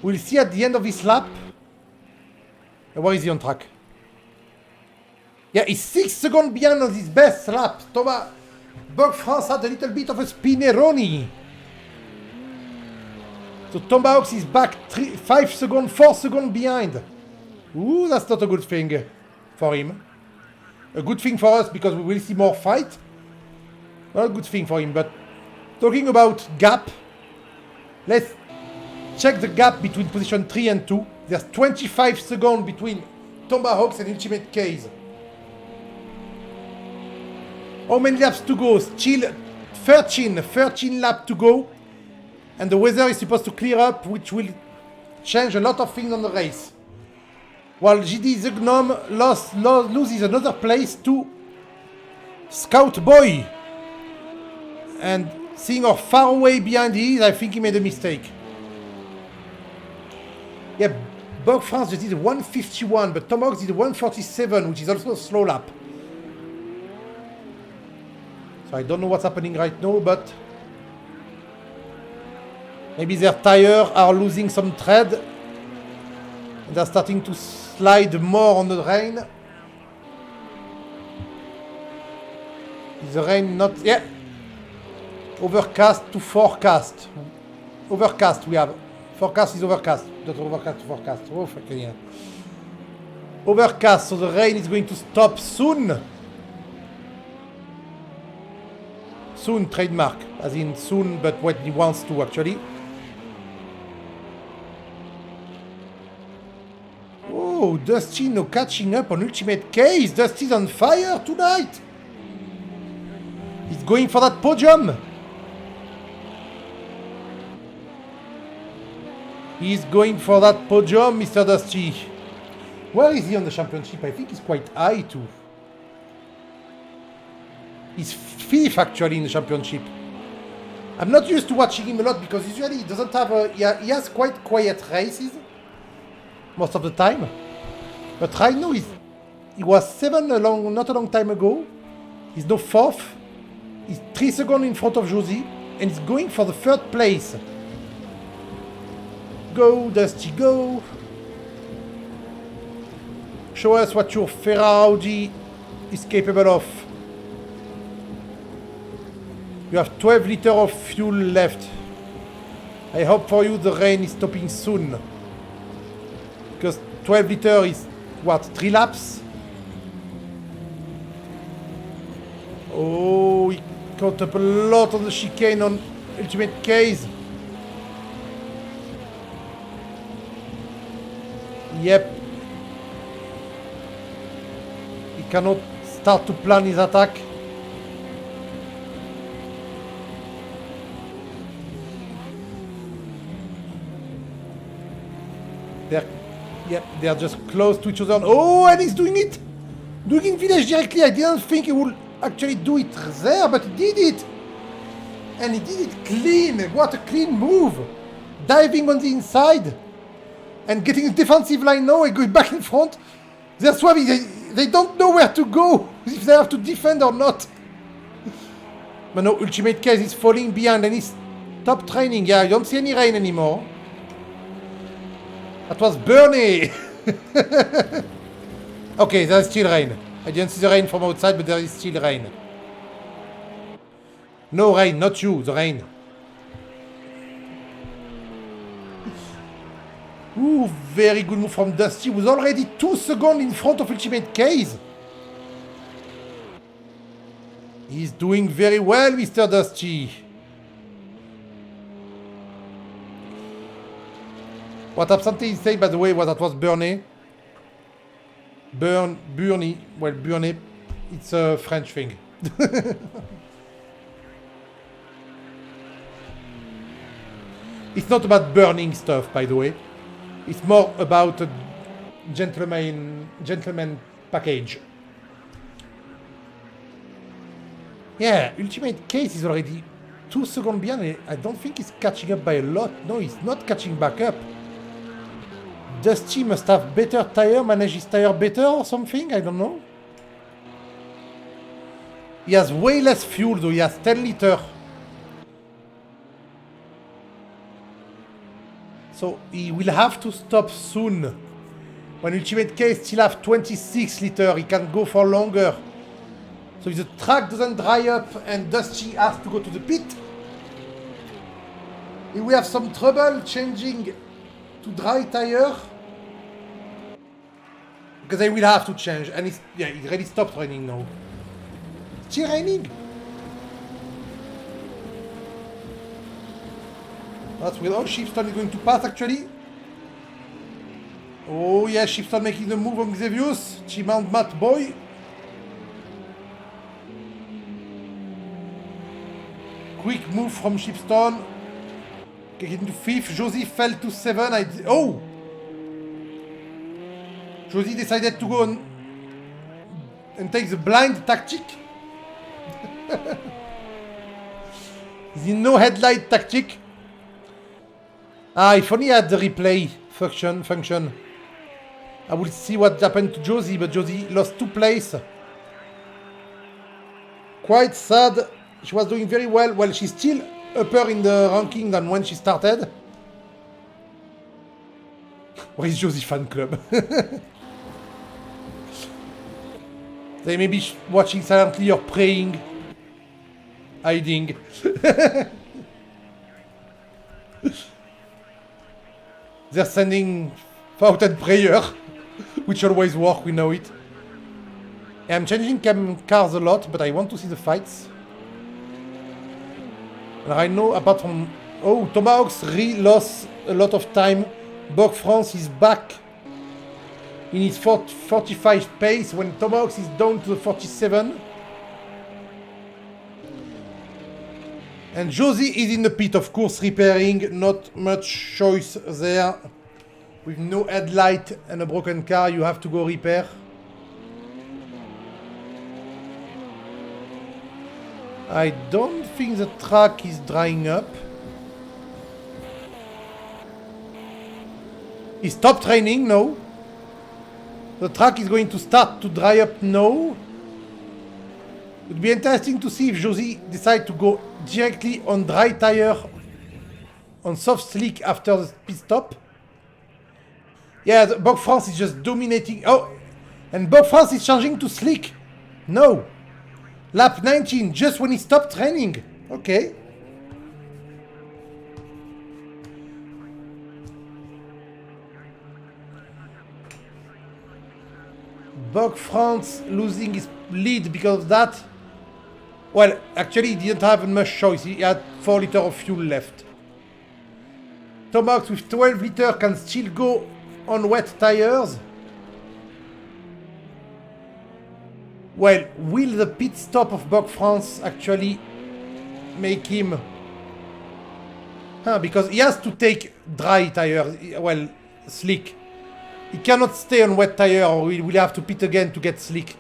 We'll see at the end of this lap. Where is he on track? Yeah, he's 6 seconds behind on his best lap. Bock France had a little bit of a spinneroni. So Tomahawk is back 4 seconds behind. Ooh, that's not a good thing for him. A good thing for us because we will see more fight. Not a good thing for him, but talking about gap, let's check the gap between position 3 and 2. There's 25 seconds between Tomahawks and Ultimate Case. How many laps to go? Still 13 laps to go. And the weather is supposed to clear up, which will change a lot of things on the race. While GZRO loses another place to Scout Boy. And seeing how far away behind he is, I think he made a mistake. Yeah, Bock France just did 151, but Tomahawk did 147, which is also a slow lap. So I don't know what's happening right now, but maybe their tires are losing some tread. And they're starting to slide more on the rain. Is the rain not... Yeah. Overcast to forecast. Overcast we have. Forecast is overcast. Not overcast to forecast. Oh, fucking yeah. Overcast, so the rain is going to stop soon. Soon, trademark. As in soon, but when he wants to actually. Oh, Dusty no catching up on Ultimate Case. Dusty's on fire tonight. He's going for that podium. He's going for that podium, Mr. Dusty. Where is he on the championship? I think he's quite high too. He's 5th actually in the championship. I'm not used to watching him a lot because usually he doesn't have a... He has quite quiet races most of the time. But right now he was 7 not a long time ago. He's now 4th. He's 3 seconds in front of Josie and he's going for the 3rd place. Go, Dusty, go! Show us what your Ferrari is capable of. You have 12 liters of fuel left. I hope for you the rain is stopping soon. Because 12 liters is, what, 3 laps? Oh, he caught up a lot on the chicane on Ultimate Case. Yep. He cannot start to plan his attack. They're just close to each other. Oh, and he's doing it! Doing it in village directly. I didn't think he would actually do it there, but he did it! And he did it clean. What a clean move! Diving on the inside. And getting a defensive line now and going back in front. They're swapping. They don't know where to go. If they have to defend or not. But no, Ultimate Case is falling behind and he's top training. Yeah, I don't see any rain anymore. That was Bernie! Okay, there's still rain. I didn't see the rain from outside, but there is still rain. No rain, not you, the rain. Ooh, very good move from Dusty, who's already 2 seconds in front of Ultimate Case. He's doing very well, Mr. Dusty. What Absentee is saying, by the way, was that was Bernie. Bernie. Well, Bernie, it's a French thing. It's not about burning stuff, by the way. It's more about a gentleman package. Yeah, Ultimate Case is already 2 seconds behind. I don't think he's catching up by a lot. No, he's not catching back up. Dusty must have better tire, manage his tire better or something, I don't know. He has way less fuel though, he has 10 liters. So he will have to stop soon. When Ultimate Case still have 26 liters, he can go for longer. So if the track doesn't dry up and Dusty has to go to the pit, he will have some trouble changing to dry tire. Because they will have to change, and it really stopped raining now. Still raining. That's with all Silverstone is going to pass actually. Oh yeah, Silverstone making the move on Xavius. Chimand Matt Boy. Quick move from Silverstone. Getting to 5th. Josie fell to 7. Oh! Josie decided to go and take the blind tactic. The no headlight tactic. If only I had the replay function. I will see what happened to Josie, but Josie lost 2 places. Quite sad. She was doing very well. Well, she's still upper in the ranking than when she started. Where is Josie fan club? They may be watching silently or praying, hiding. They're sending fountain prayer, which always work, we know it. I'm changing cars a lot, but I want to see the fights. And I know apart from... Oh, Tomahawks lost a lot of time. Bog France is back in his 45 pace when Tomahawks is down to the 47. And Josie is in the pit, of course, repairing. Not much choice there. With no headlight and a broken car, you have to go repair. I don't think the track is drying up. It stopped raining now. The track is going to start to dry up now. It would be interesting to see if Josie decides to go directly on dry tire on soft slick after the pit stop. Yeah, the Bog France is just dominating. Oh, and Bog France is changing to slick. No. Lap 19, just when it stopped raining. Okay. Bog France losing his lead because of that. Well, actually, he didn't have much choice. He had 4 liters of fuel left. Tomahawks with 12 liters can still go on wet tires. Well, will the pit stop of Bog France actually make him... because he has to take dry tires, well, slick. He cannot stay on wet tire or he will have to pit again to get slick.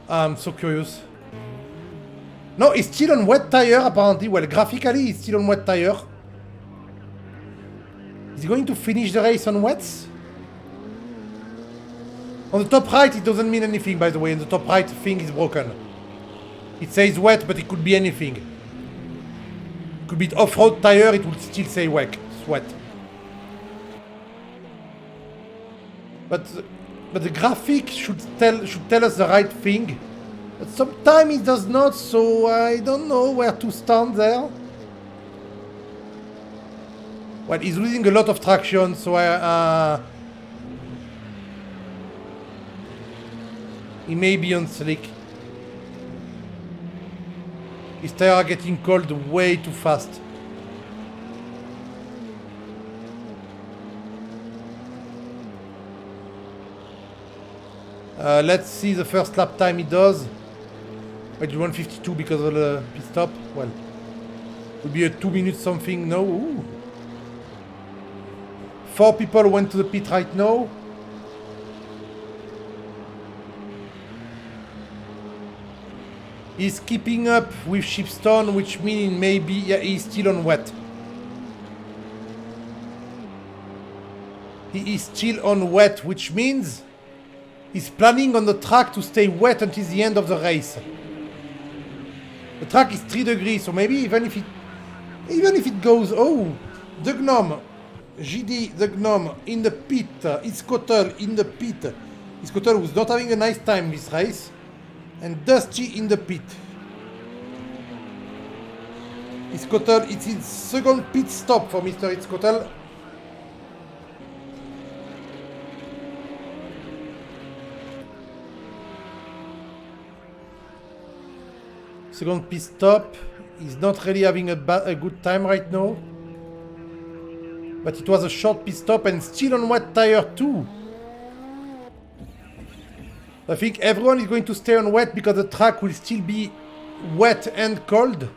I'm so curious. No, he's still on wet tire apparently. Well, graphically he's still on wet tire. Is he going to finish the race on wets? On the top right it doesn't mean anything, by the way. On the top right thing is broken. It says wet, but it could be anything. could be off-road tire, it would still say sweat. But the graphic should tell us the right thing. But sometimes it does not, so I don't know where to stand there. Well, he's losing a lot of traction, so he may be on slick. His tires are getting cold way too fast. Let's see the first lap time he does. Wait, 152 because of the pit stop. Well, would be a 2 minute something. No. Ooh. 4 people went to the pit right now. He's keeping up with Silverstone, which means maybe he's still on wet. He is still on wet, which means he's planning on the track to stay wet until the end of the race. The track is 3 degrees, so maybe even if it goes, oh, the Gnome, GD, the Gnome in the pit, Iskotel in the pit. Iskotel who's not having a nice time this race. And Dusty in the pit. Iskotel, it's his second pit stop for Mr. Iskotel. Second pit stop. He's not really having a good time right now. But it was a short pit stop and still on wet tire too. I think everyone is going to stay on wet because the track will still be wet and cold.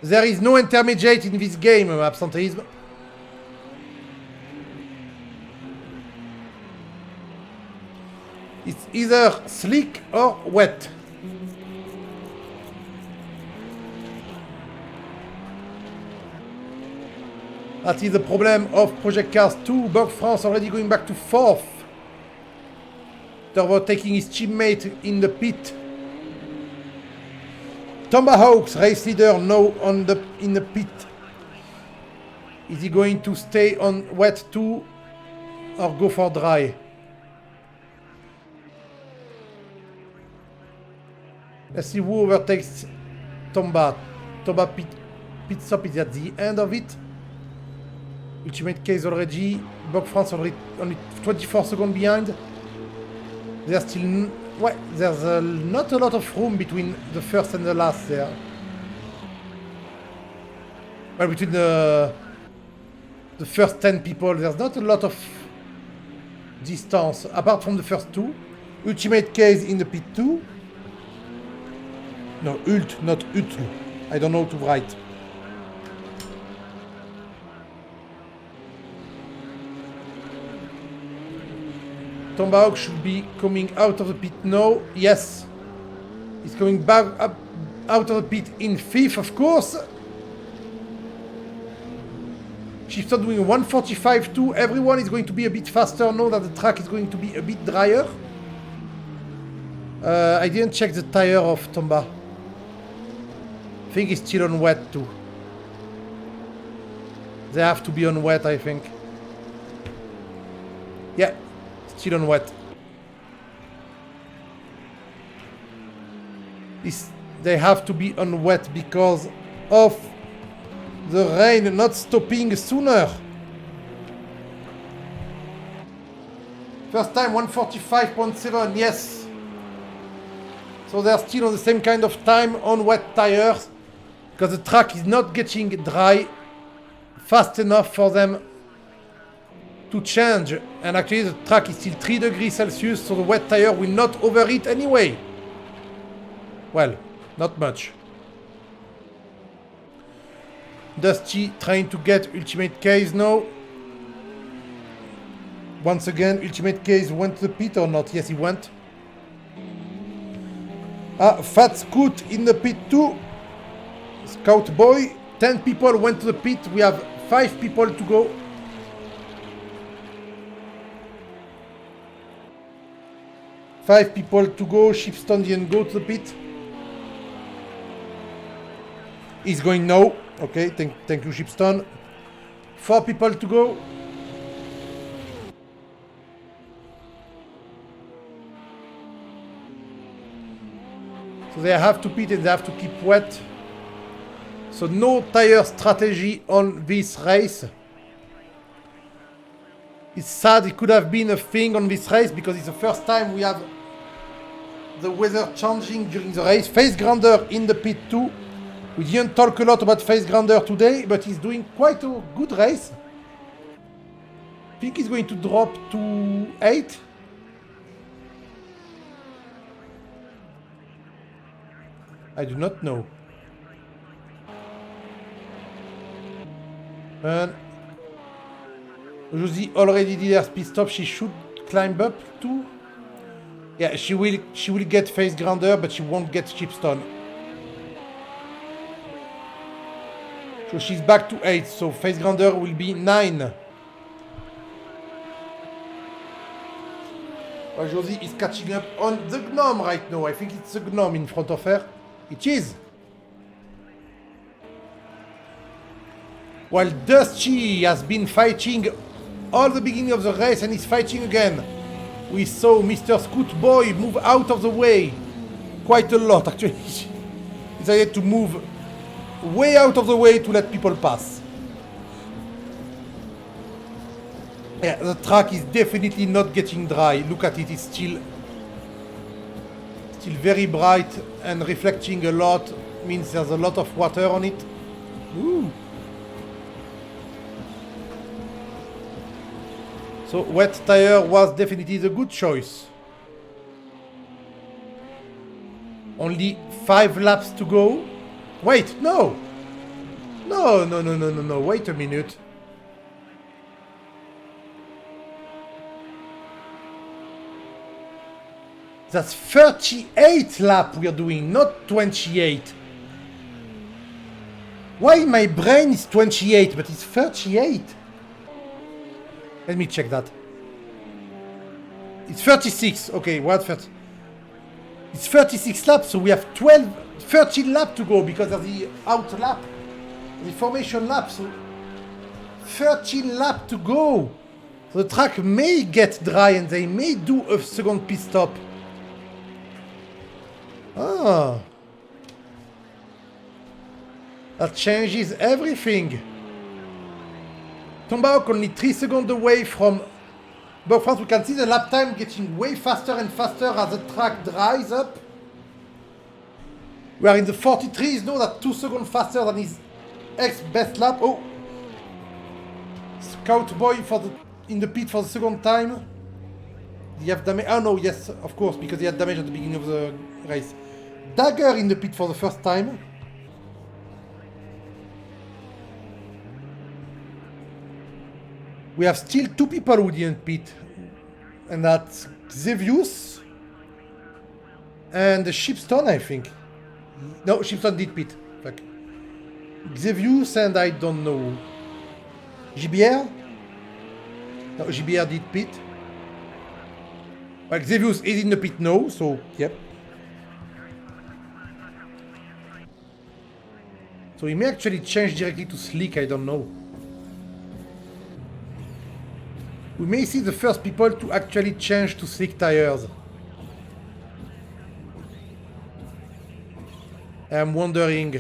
There is no intermediate in this game, absenteeism. It's either slick or wet. That is the problem of Project Cars 2. Bug France already going back to 4th. Overtaking his teammate in the pit. Tomahawks, race leader, now in the pit. Is he going to stay on wet too or go for dry? Let's see who overtakes Tomba. Tomba pit stop is at the end of it. Ultimate case already. Bug France already only 24 seconds behind. There's still there's not a lot of room between the first and the last there. Well, between the first 10 people, there's not a lot of distance apart from the first 2. Ultimate case in the pit 2. No, ult, not utl. I don't know how to write. Tomahawk should be coming out of the pit now. Yes. He's coming back up out of the pit in 5th, of course. She's not doing 145 too. Everyone is going to be a bit faster now that the track is going to be a bit drier. I didn't check the tire of Tomba. I think it's still on wet too. They have to be on wet, I think. Yeah. Still on wet. They have to be on wet because of the rain not stopping sooner. First time 145.7, yes. So they're still on the same kind of time on wet tires because the track is not getting dry fast enough for them to change, and actually the track is still 3 degrees Celsius, so the wet tire will not overheat anyway. Well, not much. Dusty trying to get ultimate case now. Once again, ultimate case went to the pit or not? Yes, he went. Fat Scoot in the pit too. Scout Boy. 10 people went to the pit. We have 5 people to go. Five people to go. Silverstone didn't go to the pit. He's going no. Okay, thank you, Shipstone. 4 people to go. So they have to pit and they have to keep wet. So no tire strategy on this race. It's sad, it could have been a thing on this race because it's the first time we have the weather changing during the race. Face Grinder in the pit too. We didn't talk a lot about Face Grinder today, but he's doing quite a good race. I think he's going to drop to 8. I do not know. And Josie already did her speed stop. She should climb up too. Yeah, she will get Face Grinder, but she won't get Chipstone. So she's back to 8. So Face Grinder will be 9. Well, Josie is catching up on the Gnome right now. I think it's the Gnome in front of her. It is. While Dusty has been fighting all the beginning of the race and is fighting again. We saw Mr. Scoot Boy move out of the way. Quite a lot, actually. He decided to move way out of the way to let people pass. Yeah, the track is definitely not getting dry. Look at it, it's still very bright and reflecting a lot. Means there's a lot of water on it. Ooh. So wet tire was definitely the good choice. Only 5 laps to go. Wait, no. No. Wait a minute. That's 38 lap we are doing, not 28. Why my brain is 28, but it's 38? Let me check that. It's 36. Okay, what 30? It's 36 laps, so we have 13 laps to go because of the out lap, the formation lap. So 13 laps to go. So the track may get dry and they may do a second pit stop. Ah. That changes everything. Tomahawk only 3 seconds away from Burgfront. We can see the lap time getting way faster and faster as the track dries up. We are in the 43s now, that's 2 seconds faster than his ex-best lap. Oh! Scout Boy in the pit for the second time. Did he have damage? Oh no, yes, of course, because he had damage at the beginning of the race. Dagger in the pit for the first time. We have still 2 people who didn't pit. And that's Xevious and the Shipstone, I think. No, Shipstone did pit. Fuck. Xevious and I don't know. GBR? No, GBR did pit. Well, Xevious is in the pit now, so yep. So he may actually change directly to Slick, I don't know. We may see the first people to actually change to slick tires. I'm wondering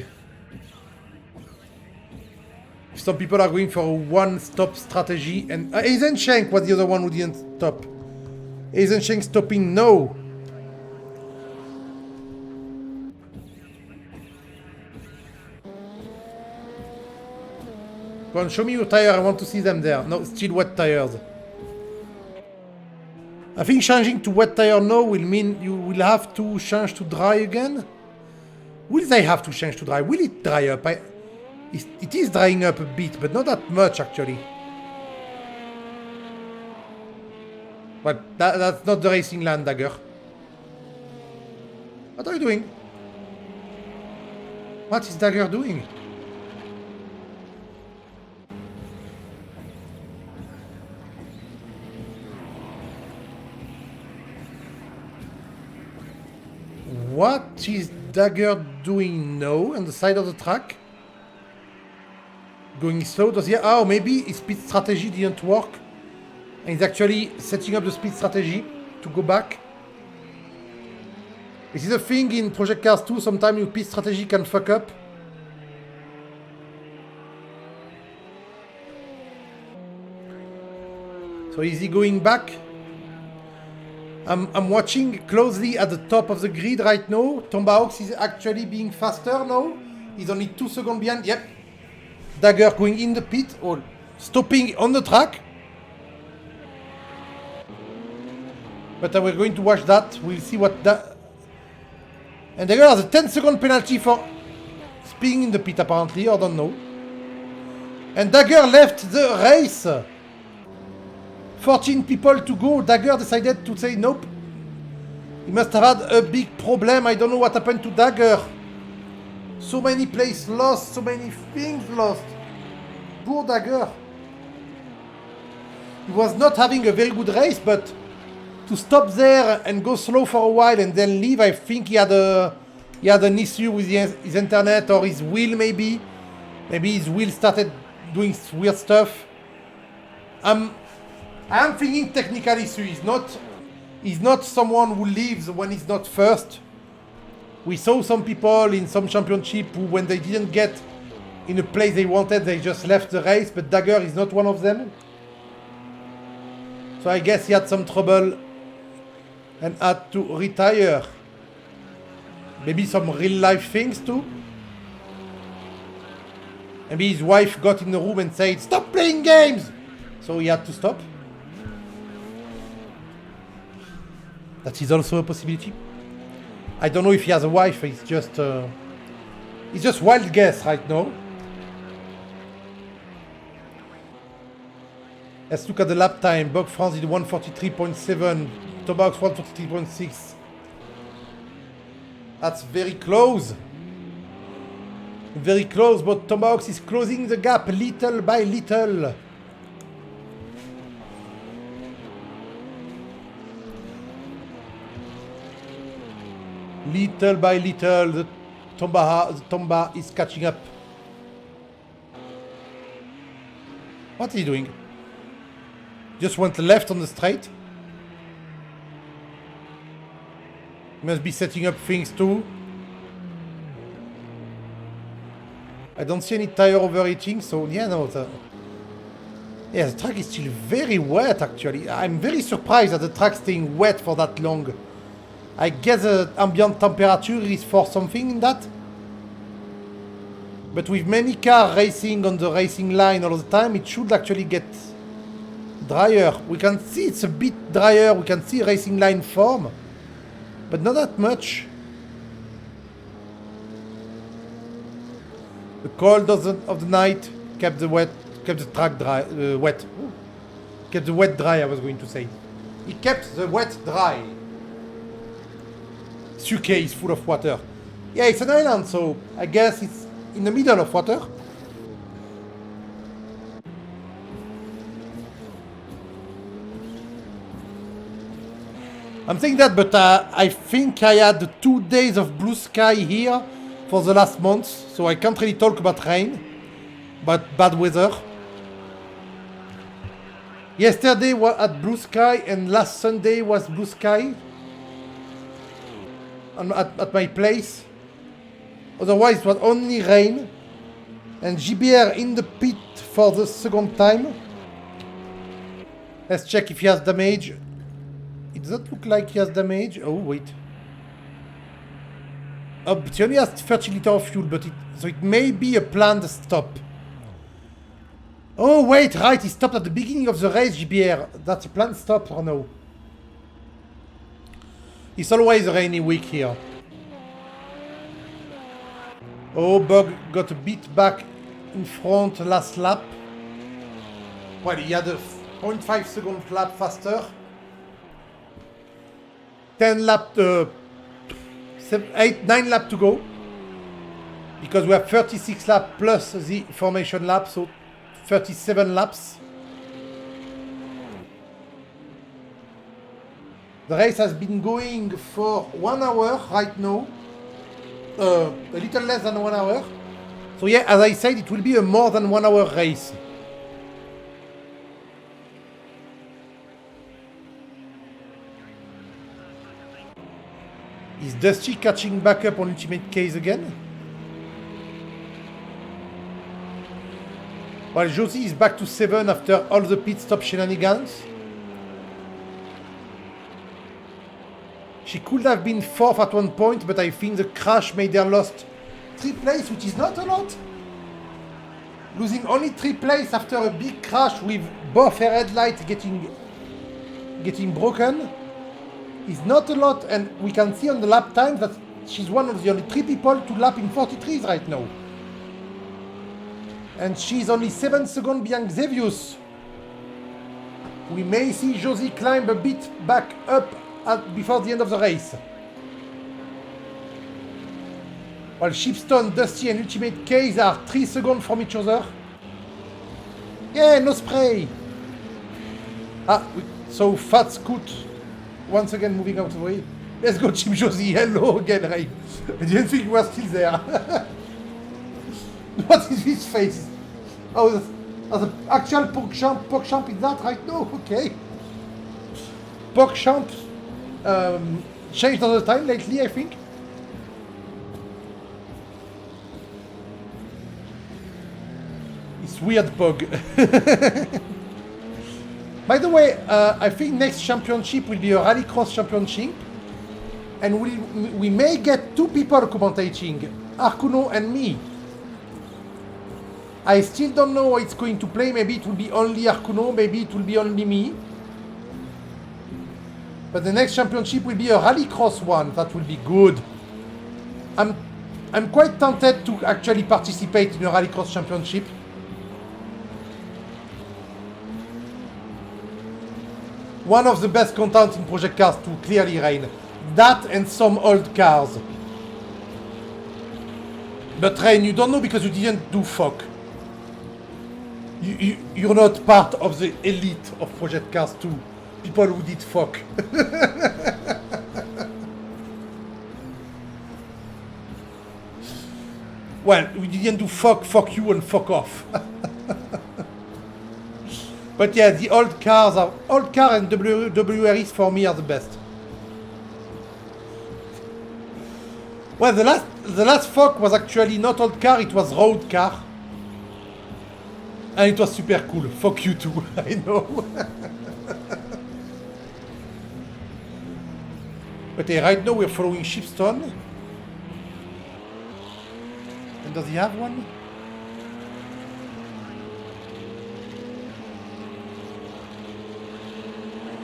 if some people are going for a one-stop strategy. And Eisenschenk was the other one who didn't stop. Eisenschenk stopping no. Go on, show me your tire. I want to see them there. No, still wet tires. I think changing to wet tire now will mean you will have to change to dry again. Will they have to change to dry? Will it dry up? It is drying up a bit, but not that much actually. But that's not the racing land, Dagger. What are you doing? What is Dagger doing? What is Dagger doing now on the side of the track? Going slow, does he? Oh, maybe his speed strategy didn't work. And he's actually setting up the speed strategy to go back. This is a thing in Project Cars 2, sometimes your speed strategy can fuck up. So is he going back? I'm watching closely at the top of the grid right now. Tomahawk is actually being faster now. He's only 2 seconds behind. Yep. Dagger going in the pit or stopping on the track. But we're going to watch that. We'll see what that... And Dagger has a 10-second penalty for speeding in the pit apparently. I don't know. And Dagger left the race. 14 people to go. Dagger decided to say nope. He must have had a big problem. I don't know what happened to Dagger. So many places lost, so many things lost. Poor Dagger. He was not having a very good race, but to stop there and go slow for a while and then leave, I think he had an issue with his internet or his wheel maybe. Maybe his wheel started doing weird stuff. I'm thinking technical issue. He's not someone who leaves when he's not first. We saw some people in some championship who, when they didn't get in a place they wanted, they just left the race, but Dagger is not one of them. So I guess he had some trouble and had to retire. Maybe some real life things too. Maybe his wife got in the room and said, "Stop playing games!" So he had to stop. That is also a possibility. I don't know if he has a wife. It's just wild guess right now. Let's look at the lap time. Bug France did 143.7. Tobax 143.6. That's very close. Very close, but Tobax is closing the gap little by little. Little by little, the Tomba is catching up. What is he doing? Just went left on the straight. He must be setting up things too. I don't see any tire overheating, so yeah, no. The track is still very wet actually. I'm very surprised that the track's staying wet for that long. I guess the ambient temperature is for something in that. But with many cars racing on the racing line all the time, it should actually get drier. We can see it's a bit drier. We can see racing line form, but not that much. The cold of the night kept the track dry, wet. Ooh. Kept the wet dry, I was going to say. It kept the wet dry. UK is full of water. Yeah, it's an island, so I guess it's in the middle of water. I'm saying that, but I think I had 2 days of blue sky here for the last month, so I can't really talk about rain, but bad weather. Yesterday was at blue sky, and last Sunday was blue sky. At my place. Otherwise it was only rain. And GBR in the pit for the second time. Let's check if he has damage. It doesn't look like he has damage. Oh wait. Oh, but he only has 30 liters of fuel, but so it may be a planned stop. Oh wait, right, he stopped at the beginning of the race, GBR. That's a planned stop or no? It's always a rainy week here. Oh, Bug got a bit back in front last lap. Well, he had a 0.5 second lap faster. 9 lap to go. Because we have 36 laps plus the formation lap, so 37 laps. The race has been going for 1 hour right now. A little less than 1 hour. So yeah, as I said, it will be a more than 1 hour race. Is Dusty catching back up on Ultimate Case again? While Josie is back to 7 after all the pit stop shenanigans. She could have been 4th at one point, but I think the crash made her lost 3 places, which is not a lot. Losing only 3 places after a big crash with both her headlights getting broken is not a lot, and we can see on the lap time that she's one of the only 3 people to lap in 43s right now. And she's only 7 seconds behind Xavius. We may see Josie climb a bit back up before the end of the race. While Shipstone, Dusty and Ultimate Case are 3 seconds from each other. Yeah, no spray! So Fat Scoot once again moving out of the way. Let's go, Team Josie. Hello again, Ray. I didn't think you were still there. What is his face? Oh, the actual PogChamp is that right now? Okay. PogChamp changed all the time lately, I think. It's weird Pog. By the way, I think next championship will be a Rallycross championship, and we may get 2 people commentating, Arcuno and me. I still don't know how it's going to play. Maybe it will be only Arcuno, maybe it will be only me. But the next championship will be a Rallycross one. That will be good. I'm quite tempted to actually participate in a Rallycross championship. One of the best content in Project Cars 2, clearly, Rain. That and some old cars. But Rain, you don't know because you didn't do FOC. You're not part of the elite of Project Cars 2. People who did FOC. Well, we didn't do FOC, fuck you and fuck off. But yeah, the old car and WREs for me are the best. Well, the last FOC was actually not old car, it was road car. And it was super cool. Fuck you too, I know. But right now we're following Shipstone. And does he have one?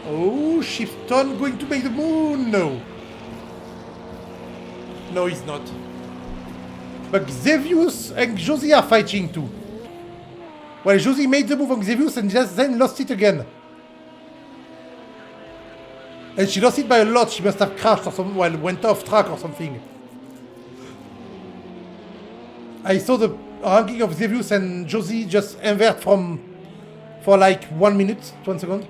Oh, Shipstone going to make the moon? No. No, he's not. But Xavius and Josie are fighting too. Well, Josie made the move on Xavius and just then lost it again. And she lost it by a lot. She must have crashed or something, well, went off track or something. I saw the ranking of Xavius and Josie just invert for like 1 minute, 1 second.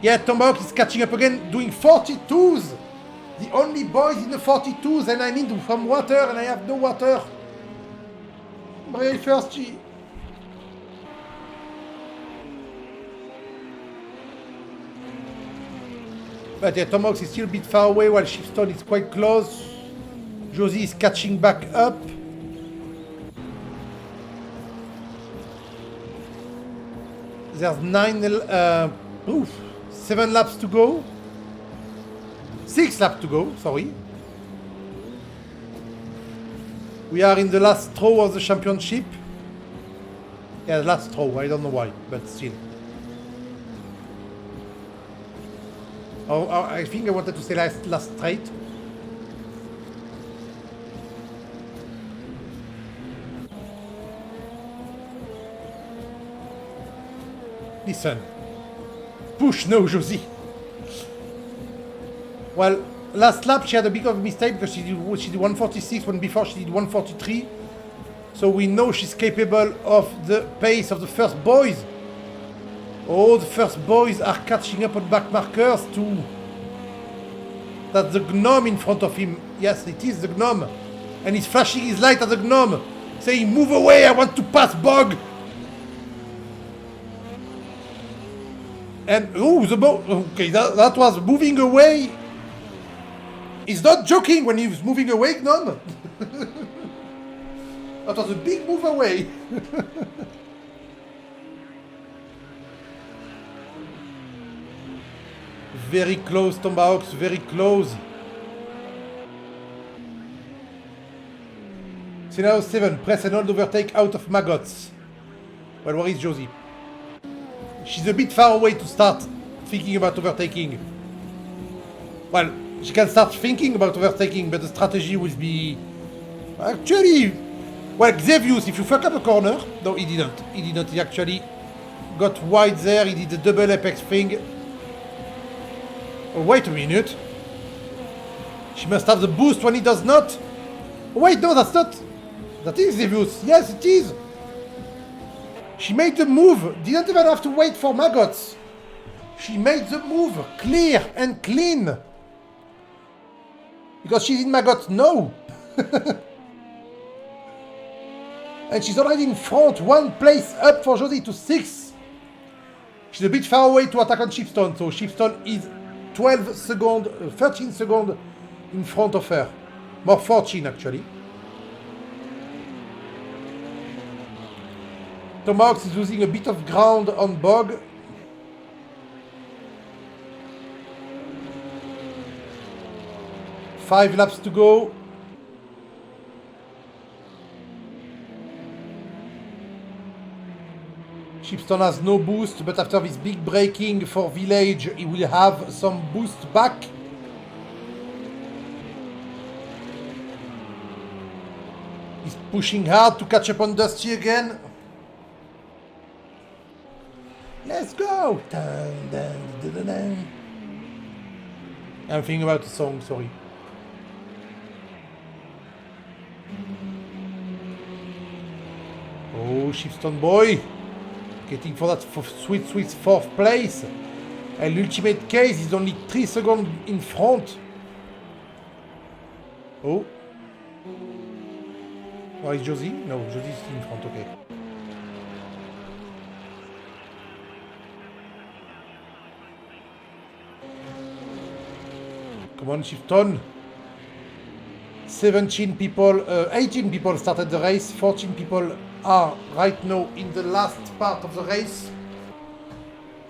Yeah, Tomahawk is catching up again, doing 42s. The only boys in the 42s, and I need some water, and I have no water. I'm very thirsty. But yeah, Tomahawk is still a bit far away, while Shipstone is quite close. Josie is catching back up. There's 7 laps to go. 6 laps to go, sorry. We are in the last throw of the championship. Yeah, last throw, I don't know why, but still. Oh, I think I wanted to say last straight. Listen. Push no, Josie. Well, last lap she had a bit of a mistake because she did 146 when before she did 143. So we know she's capable of the pace of the first boys. Oh, the first boys are catching up on back markers too. That's the gnome in front of him. Yes, it is the gnome. And he's flashing his light at the gnome. saying, move away, I want to pass Bog. And, oh, the boat, okay, that was moving away. He's not joking when he was moving away, none. That was a big move away. Very close, Tomahawks, very close. Scenario 7, press and hold overtake out of maggots. Well, where is Josie? She's a bit far away to start thinking about overtaking. Well, she can start thinking about overtaking, but the strategy will be... Actually... Well, Xavius, if you fuck up a corner... No, he didn't. He didn't. He actually got wide there. He did the double apex thing. Oh, wait a minute. She must have the boost when he does not. Oh, wait, no, that's not... That is Xavius. Yes, it is. She made the move. Didn't even have to wait for maggots. She made the move clear and clean. Because she's in maggots now. And she's already in front. One place up for Josie to 6. She's a bit far away to attack on Shipstone. So Shipstone is 12 seconds, 13 seconds in front of her. More 14 actually. Tomahawks is losing a bit of ground on Bog. Five laps to go. Shipstone has no boost, but after this big braking for Village, he will have some boost back. He's pushing hard to catch up on Dusty again. Let's go! Dun, dun, dun, dun, dun. I'm thinking about the song, sorry. Oh, Shipstone boy! Getting for that sweet, sweet 4th place. And ultimate case is only 3 seconds in front. Oh. Where is Josie? No, Josie is in front, okay. Come on, Shipstone. 18 people started the race. 14 people are right now in the last part of the race.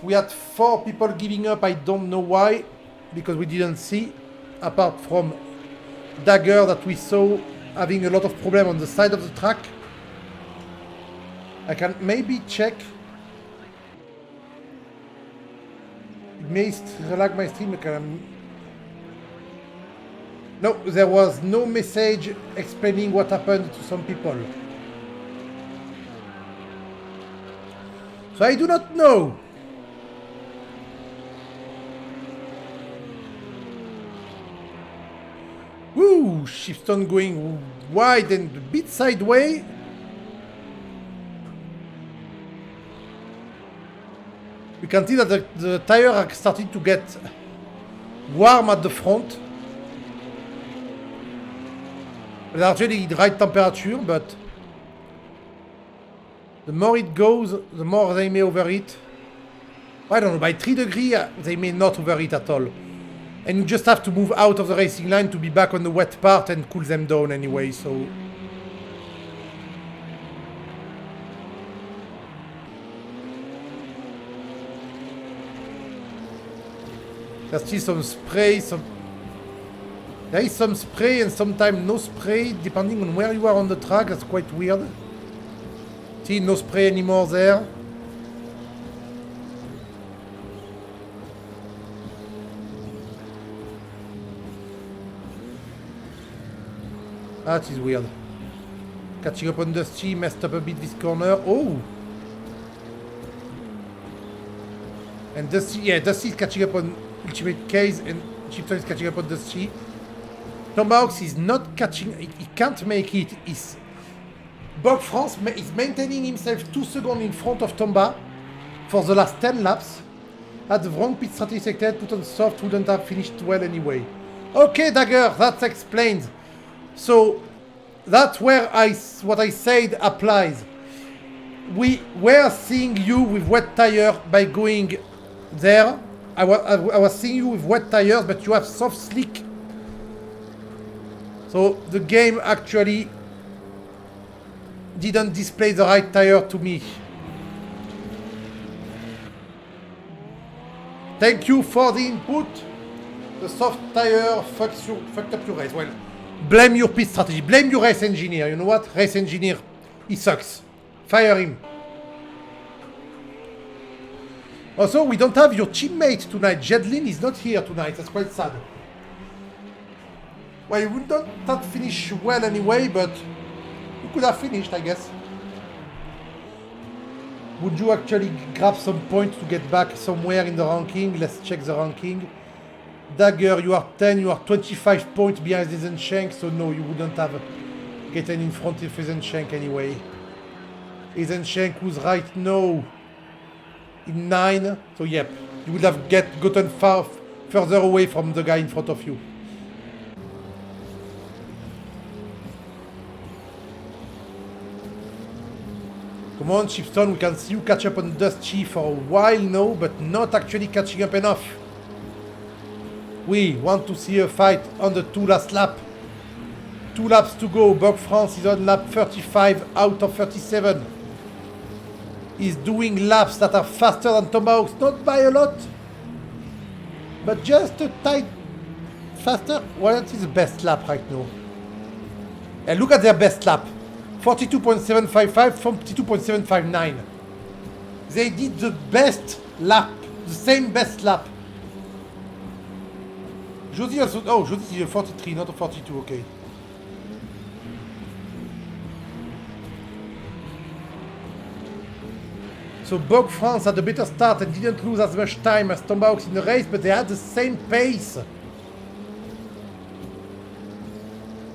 We had 4 people giving up. I don't know why, because we didn't see, apart from Dagger that we saw having a lot of problem on the side of the track. I can maybe check. It may lag my stream. No, there was no message explaining what happened to some people. So I do not know. Woo! Shipstone going wide and a bit sideways. We can see that the tire are starting to get warm at the front. It's actually the right temperature, but the more it goes, the more they may overheat. I don't know, by 3 degrees, they may not overheat at all. And you just have to move out of the racing line to be back on the wet part and cool them down anyway, so... There's still some spray, there is some spray and sometimes no spray, depending on where you are on the track. That's quite weird. See, no spray anymore there. That is weird. Catching up on Dusty, messed up a bit this corner. Oh! And Dusty, yeah, Dusty is catching up on Ultimate Case and Shipstone is catching up on Dusty. Tomahawks is not catching, he can't make it. Bog France is maintaining himself 2 seconds in front of Tomba for the last 10 laps. Had the wrong pit strategy selected, put on soft, wouldn't have finished well anyway. Okay, Dagger, that explains. So, that's where what I said applies. We were seeing you with wet tire by going there. I was seeing you with wet tires, but you have soft slick. So the game actually didn't display the right tire to me. Thank you for the input. The soft tire fucked up your race. Well, blame your pit strategy. Blame your race engineer. You know what? Race engineer, he sucks. Fire him. Also, we don't have your teammate tonight. Jedlin is not here tonight. That's quite sad. Well, you would not finish well anyway, but you could have finished, I guess. Would you actually grab some points to get back somewhere in the ranking? Let's check the ranking. Dagger, you are 10, you are 25 points behind Eisenschenk, so no, you wouldn't have gotten in front of Eisenschenk anyway. Eisenschenk who's right now in 9, so yep, you would have gotten further away from the guy in front of you. Come on, Chipstone, we can see you catch up on Dusty for a while now, but not actually catching up enough. We want to see a fight on the 2 last lap. 2 laps to go. Bug France is on lap 35 out of 37. He's doing laps that are faster than Tomahawks, not by a lot, but just a tight faster. What is the best lap right now? And look at their best lap. 42.755, 42.759. They did the best lap, the same best lap. Josie also, oh, Josie is a 43, not a 42, okay. So Bog France had a better start and didn't lose as much time as Tomahawks in the race, but they had the same pace.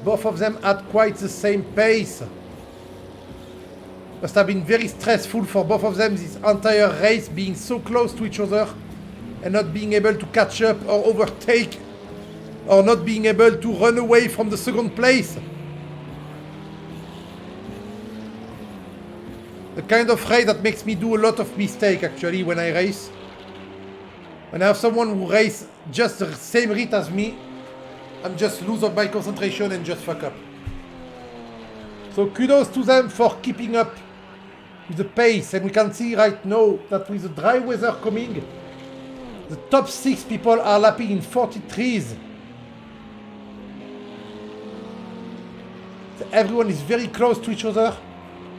Both of them had quite the same pace. Must have been very stressful for both of them, this entire race being so close to each other and not being able to catch up or overtake or not being able to run away from the second place. The kind of race that makes me do a lot of mistakes actually when I race. When I have someone who races just the same rate as me, I'm just lose of my concentration and just fuck up. So kudos to them for keeping up with the pace, and we can see right now that with the dry weather coming, the top 6 people are lapping in 43s. So everyone is very close to each other.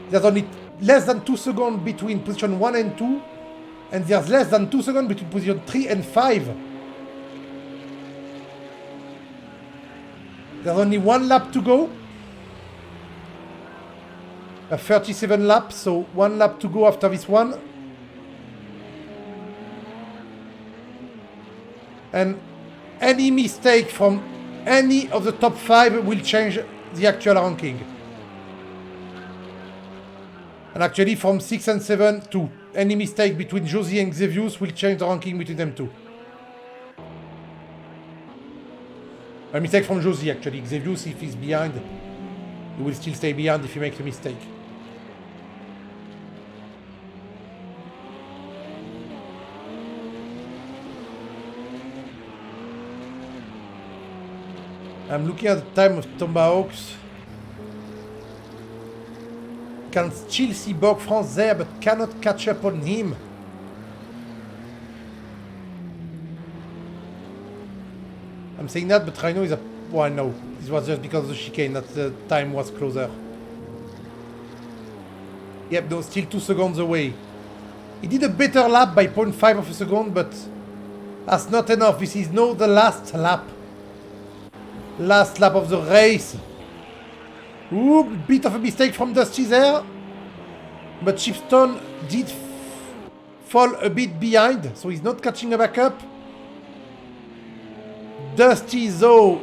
There's only less than 2 seconds between position 1 and 2, and there's less than 2 seconds between position 3 and 5. There's only 1 lap to go. A 37 laps, so 1 lap to go after this one. And any mistake from any of the top 5 will change the actual ranking. And actually from 6 and 7 to any mistake between Josie and Xevious will change the ranking between them two. A mistake from Josie actually. Xevious, if he's behind, he will still stay behind if he makes a mistake. I'm looking at the time of Tomahawks. Can still see Bog France there, but cannot catch up on him. I'm saying that, but Rhino is a... Well, no. This was just because of the chicane, that the time was closer. Yep, no, still 2 seconds away. He did a better lap by 0.5 of a second, but that's not enough. This is now the last lap. Last lap of the race. Ooh, bit of a mistake from Dusty there. But Chipstone did fall a bit behind, so he's not catching a back up. Dusty, though,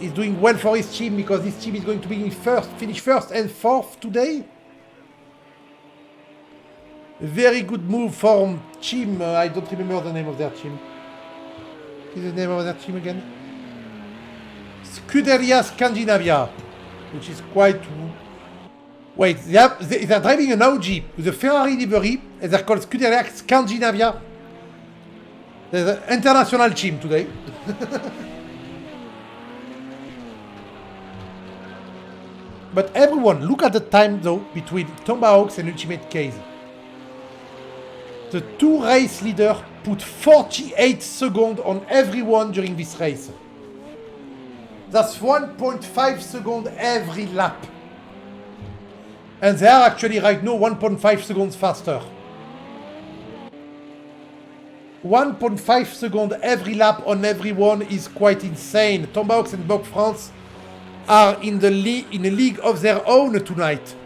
is doing well for his team because his team is going to be in finish first and 4th today. Very good move from team. I don't remember the name of their team. What is the name of their team again? Scuderia Scandinavia. which is quite... Wait, they're driving an Audi with a Ferrari livery, and they're called Scuderia Scandinavia. There's an international team today. But everyone, look at the time though between Tomahawks and Ultimate Case. The two race leaders put 48 seconds on everyone during this race. That's 1.5 seconds every lap. And they are actually right now 1.5 seconds faster. 1.5 seconds every lap on everyone is quite insane. Tomahawks and Bug France are in a league of their own tonight.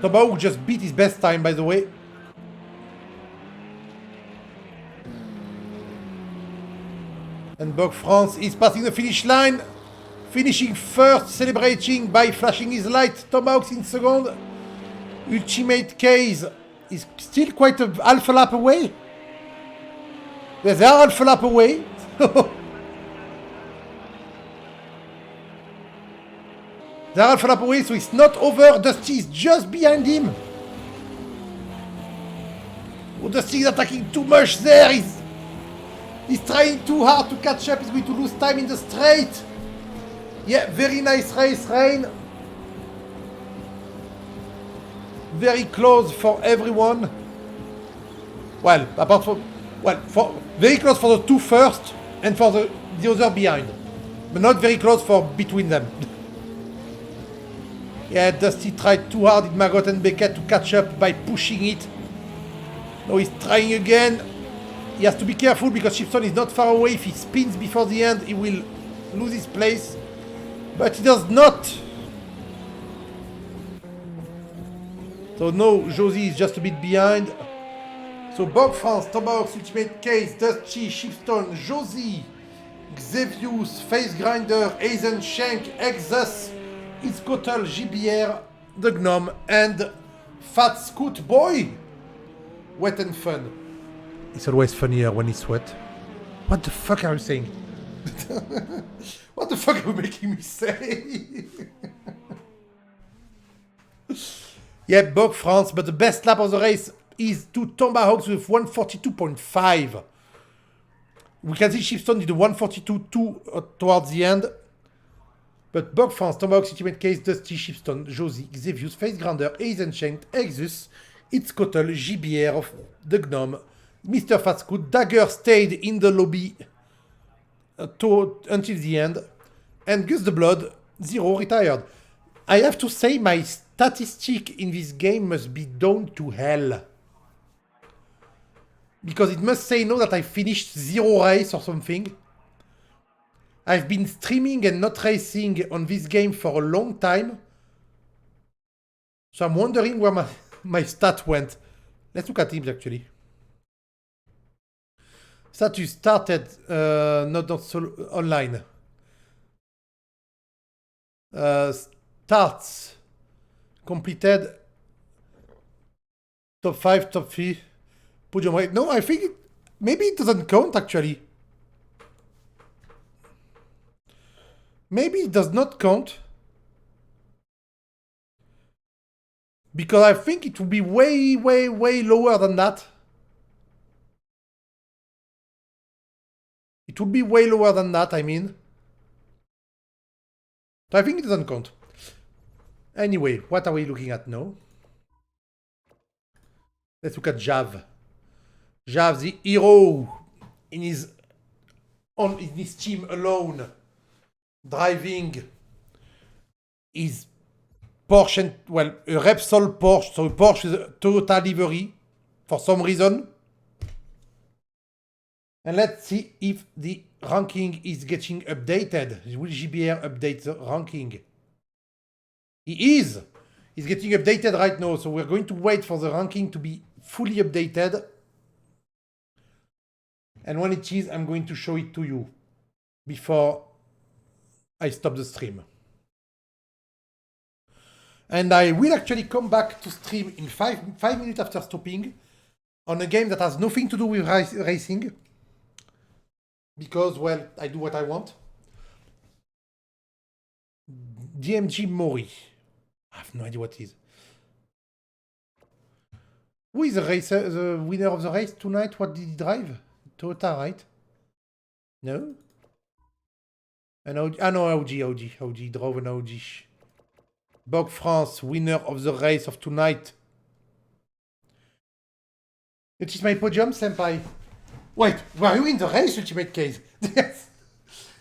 Tomahawk just beat his best time, by the way. And Bug France is passing the finish line, finishing first, celebrating by flashing his light. Tomahawk's in second. Ultimate Case is still quite a half a lap away. They are half a lap away. They are half a lap away, so it's not over. Dusty is just behind him. Oh, Dusty is attacking too much there. He's trying too hard to catch up. He's going to lose time in the straight. Yeah, very nice race, Rain. Very close for everyone. Well, apart from... Well, very close for the two first and for the other behind. But not very close for between them. Yeah, Dusty tried too hard in Magot and Beckett to catch up by pushing it. Now he's trying again. He has to be careful because Shipstone is not far away. If he spins before the end, he will lose his place. But he does not. So no, Josie is just a bit behind. So Bug France, Tomahawks, Ultimate Case, Dusty, Shipstone, Josie, Xevious, Face Grinder, Aizen Shank, Exus, It's Kotel, JBR, The Gnome, and Fat Scoot Boy. Wet and fun. It's always funnier when he's wet. What the fuck are you saying? What the fuck are you making me say? Yeah, Bug France, but the best lap of the race is to Tomahawks with 142.5. We can see Shipstone did a 142.2 towards the end. But Bug France, Tomahawks, Ultimate Case, Dusty, Shipstone, Josie, Xevious, Face Grinder, Aizenshent, Exus, It's Kotel, JBR, The Gnome, Mr. Fatscoot, Dagger stayed in the lobby until the end, and Gus the Blood, Zero, retired. I have to say my statistic in this game must be down to hell. Because it must say no that I finished 0 race or something. I've been streaming and not racing on this game for a long time. So I'm wondering where my stat went. Let's look at teams actually. Status started, not solo, online. Starts. Completed. Top 5, top 3. Podium rate. No, I think maybe it doesn't count actually. Maybe it does not count. Because I think it will be way, way, way lower than that. It would be way lower than that, I mean. So I think it doesn't count. Anyway, what are we looking at now? Let's look at Jav. Jav, the hero, in his team alone, driving his Porsche, and, well, a Repsol Porsche, so a Porsche with a Toyota livery, for some reason. And let's see if the ranking is getting updated. Will GBR update the ranking? He is! He's getting updated right now, so we're going to wait for the ranking to be fully updated. And when it is, I'm going to show it to you before I stop the stream. And I will actually come back to stream in 5 minutes after stopping on a game that has nothing to do with racing. Because, well, I do what I want. DMG Mori. I have no idea what it is. Who is the racer, the winner of the race tonight? What did he drive? Toyota, right? No? An Audi. Ah, no, Audi. Drove an Audi. Bog France, winner of the race of tonight. It is my podium, senpai. Wait, were you in the race, Ultimate Case? Yes.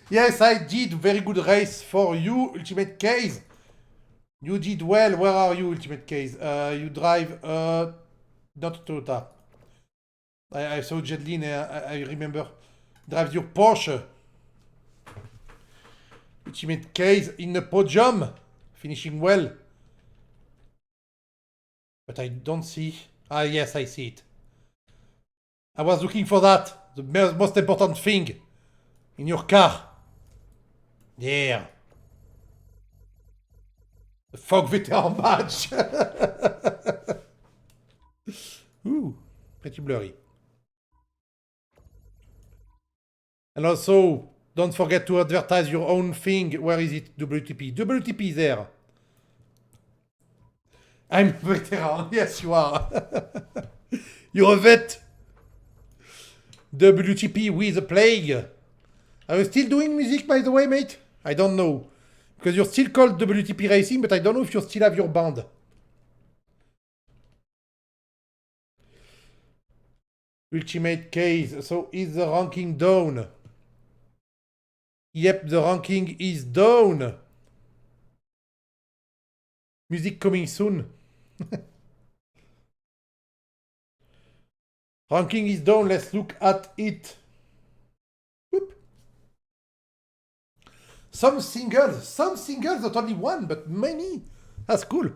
Yes, I did. Very good race for you, Ultimate Case. You did well. Where are you, Ultimate Case? You drive, not Toyota. I saw Jedlin, I remember. Drive your Porsche. Ultimate Case in the podium. Finishing well. But I don't see. Ah, yes, I see it. I was looking for that. The most important thing. In your car. Yeah. The Fog Veteran badge. Ooh, pretty blurry. And also, don't forget to advertise your own thing. Where is it? WTP. WTP is there. I'm a veteran. Yes, you are. You're a vet. WTP with a plague. Are you still doing music, by the way, mate? I don't know. Because you're still called WTP Racing, but I don't know if you still have your band. Ultimate Case. So is the ranking down? Yep, the ranking is down. Music coming soon. Ranking is down. Let's look at it. Whoop. Some singles, not only one, but many. That's cool.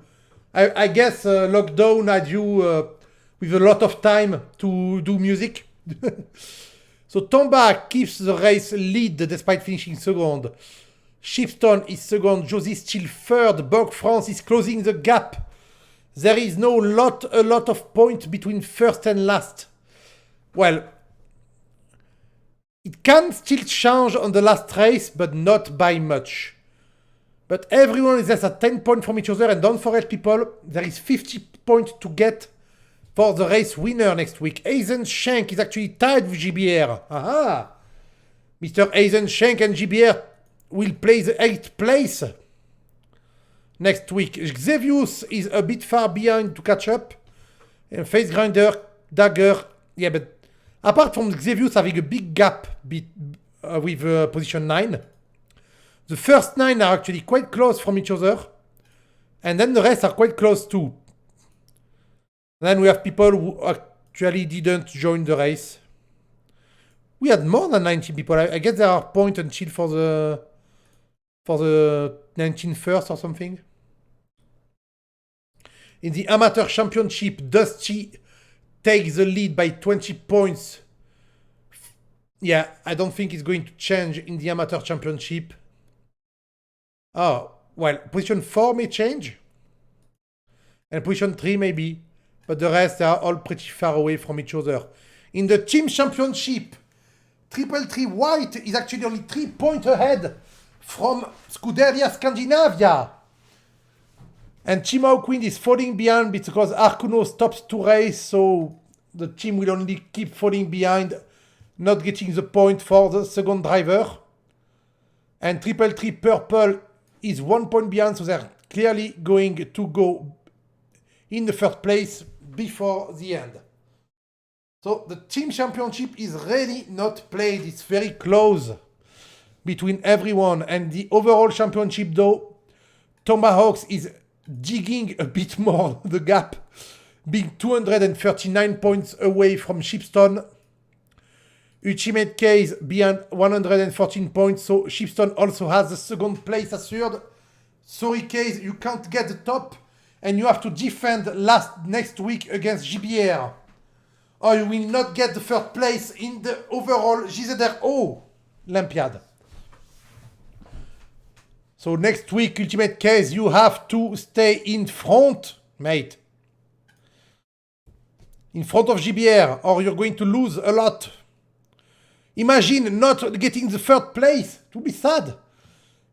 I guess lockdown had you with a lot of time to do music. So Tomba keeps the race lead despite finishing second. Shipstone is second. Josie still third. Bog France is closing the gap. There is a lot of points between first and last. Well, it can still change on the last race, but not by much. But everyone is at 10 points from each other, and don't forget, people, there is 50 points to get for the race winner next week. Eisenschenk is actually tied with GBR. Aha! Mr. Eisenschenk and GBR will play the 8th place next week. Xevious is a bit far behind to catch up. And Face Grinder, Dagger, yeah, but apart from Xevious having a big gap with position 9, the first 9 are actually quite close from each other. And then the rest are quite close too. Then we have people who actually didn't join the race. We had more than 90 people. I guess there are points until for the 19 first or something. In the Amateur Championship, Dusty takes the lead by 20 points. Yeah, I don't think it's going to change in the Amateur Championship. Oh, well, position 4 may change. And position 3 maybe. But the rest are all pretty far away from each other. In the Team Championship, Triple Tree White is actually only 3 points ahead from Scuderia Scandinavia. And Team Queen is falling behind because Arcuno stops to race, so the team will only keep falling behind, not getting the point for the second driver. And Triple Tree Purple is 1 point behind, so they're clearly going to go in the first place before the end. So the Team Championship is really not played. It's very close between everyone. And the overall championship, though, Tomahawks is digging a bit more the gap, being 239 points away from Shipstone. Ultimate Case behind 114 points, so Shipstone also has the second place assured. Sorry, Case, you can't get the top, and you have to defend next week against GBR. Or you will not get the third place in the overall GZRO Olympiad. So next week, Ultimate Case, you have to stay in front, mate. In front of GBR, or you're going to lose a lot. Imagine not getting the third place. It would be sad.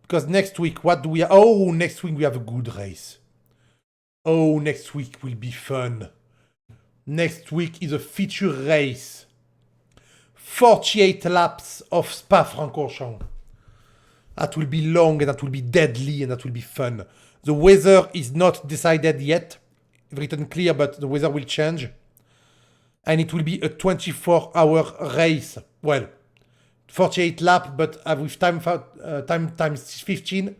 Because next week, what do we have? Oh, next week we have a good race. Oh, next week will be fun. Next week is a feature race. 48 laps of Spa-Francorchamps. That will be long and that will be deadly and that will be fun. The weather is not decided yet. Written clear, but the weather will change. And it will be a 24-hour race. Well, 48 laps, but with time times 15.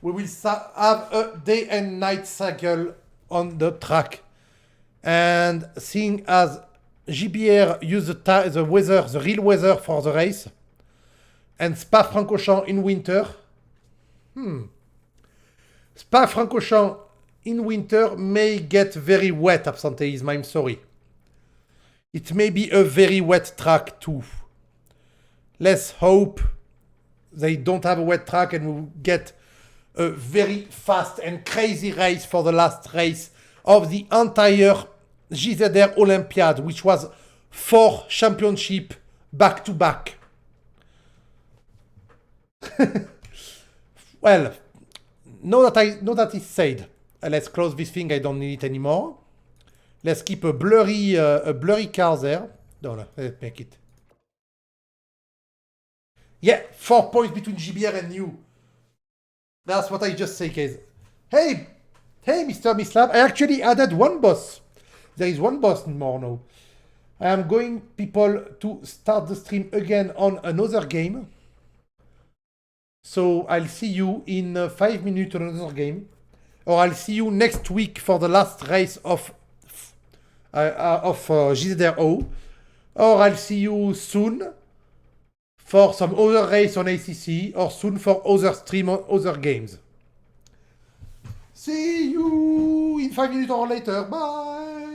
We will have a day and night cycle on the track. And seeing as GBR use the weather, the real weather for the race, and Spa-Francorchamps in winter, Spa-Francorchamps in winter may get very wet, absenteeism, I'm sorry. It may be a very wet track too. Let's hope they don't have a wet track and we'll get a very fast and crazy race for the last race of the entire GZRO Olympiad, which was 4 championships back to back. Well, now that it's said, let's close this thing. I don't need it anymore. Let's keep a blurry car there. No, let's make it. Yeah, 4 points between GBR and you. That's what I just say, guys. Hey, Mr. Mislab. I actually added one boss. There is one boss more now. I am going, people, to start the stream again on another game. So I'll see you in 5 minutes on another game. Or I'll see you next week for the last race of GZRO. Or I'll see you soon for some other race on ACC. Or soon for other stream on other games. See you in 5 minutes or later. Bye!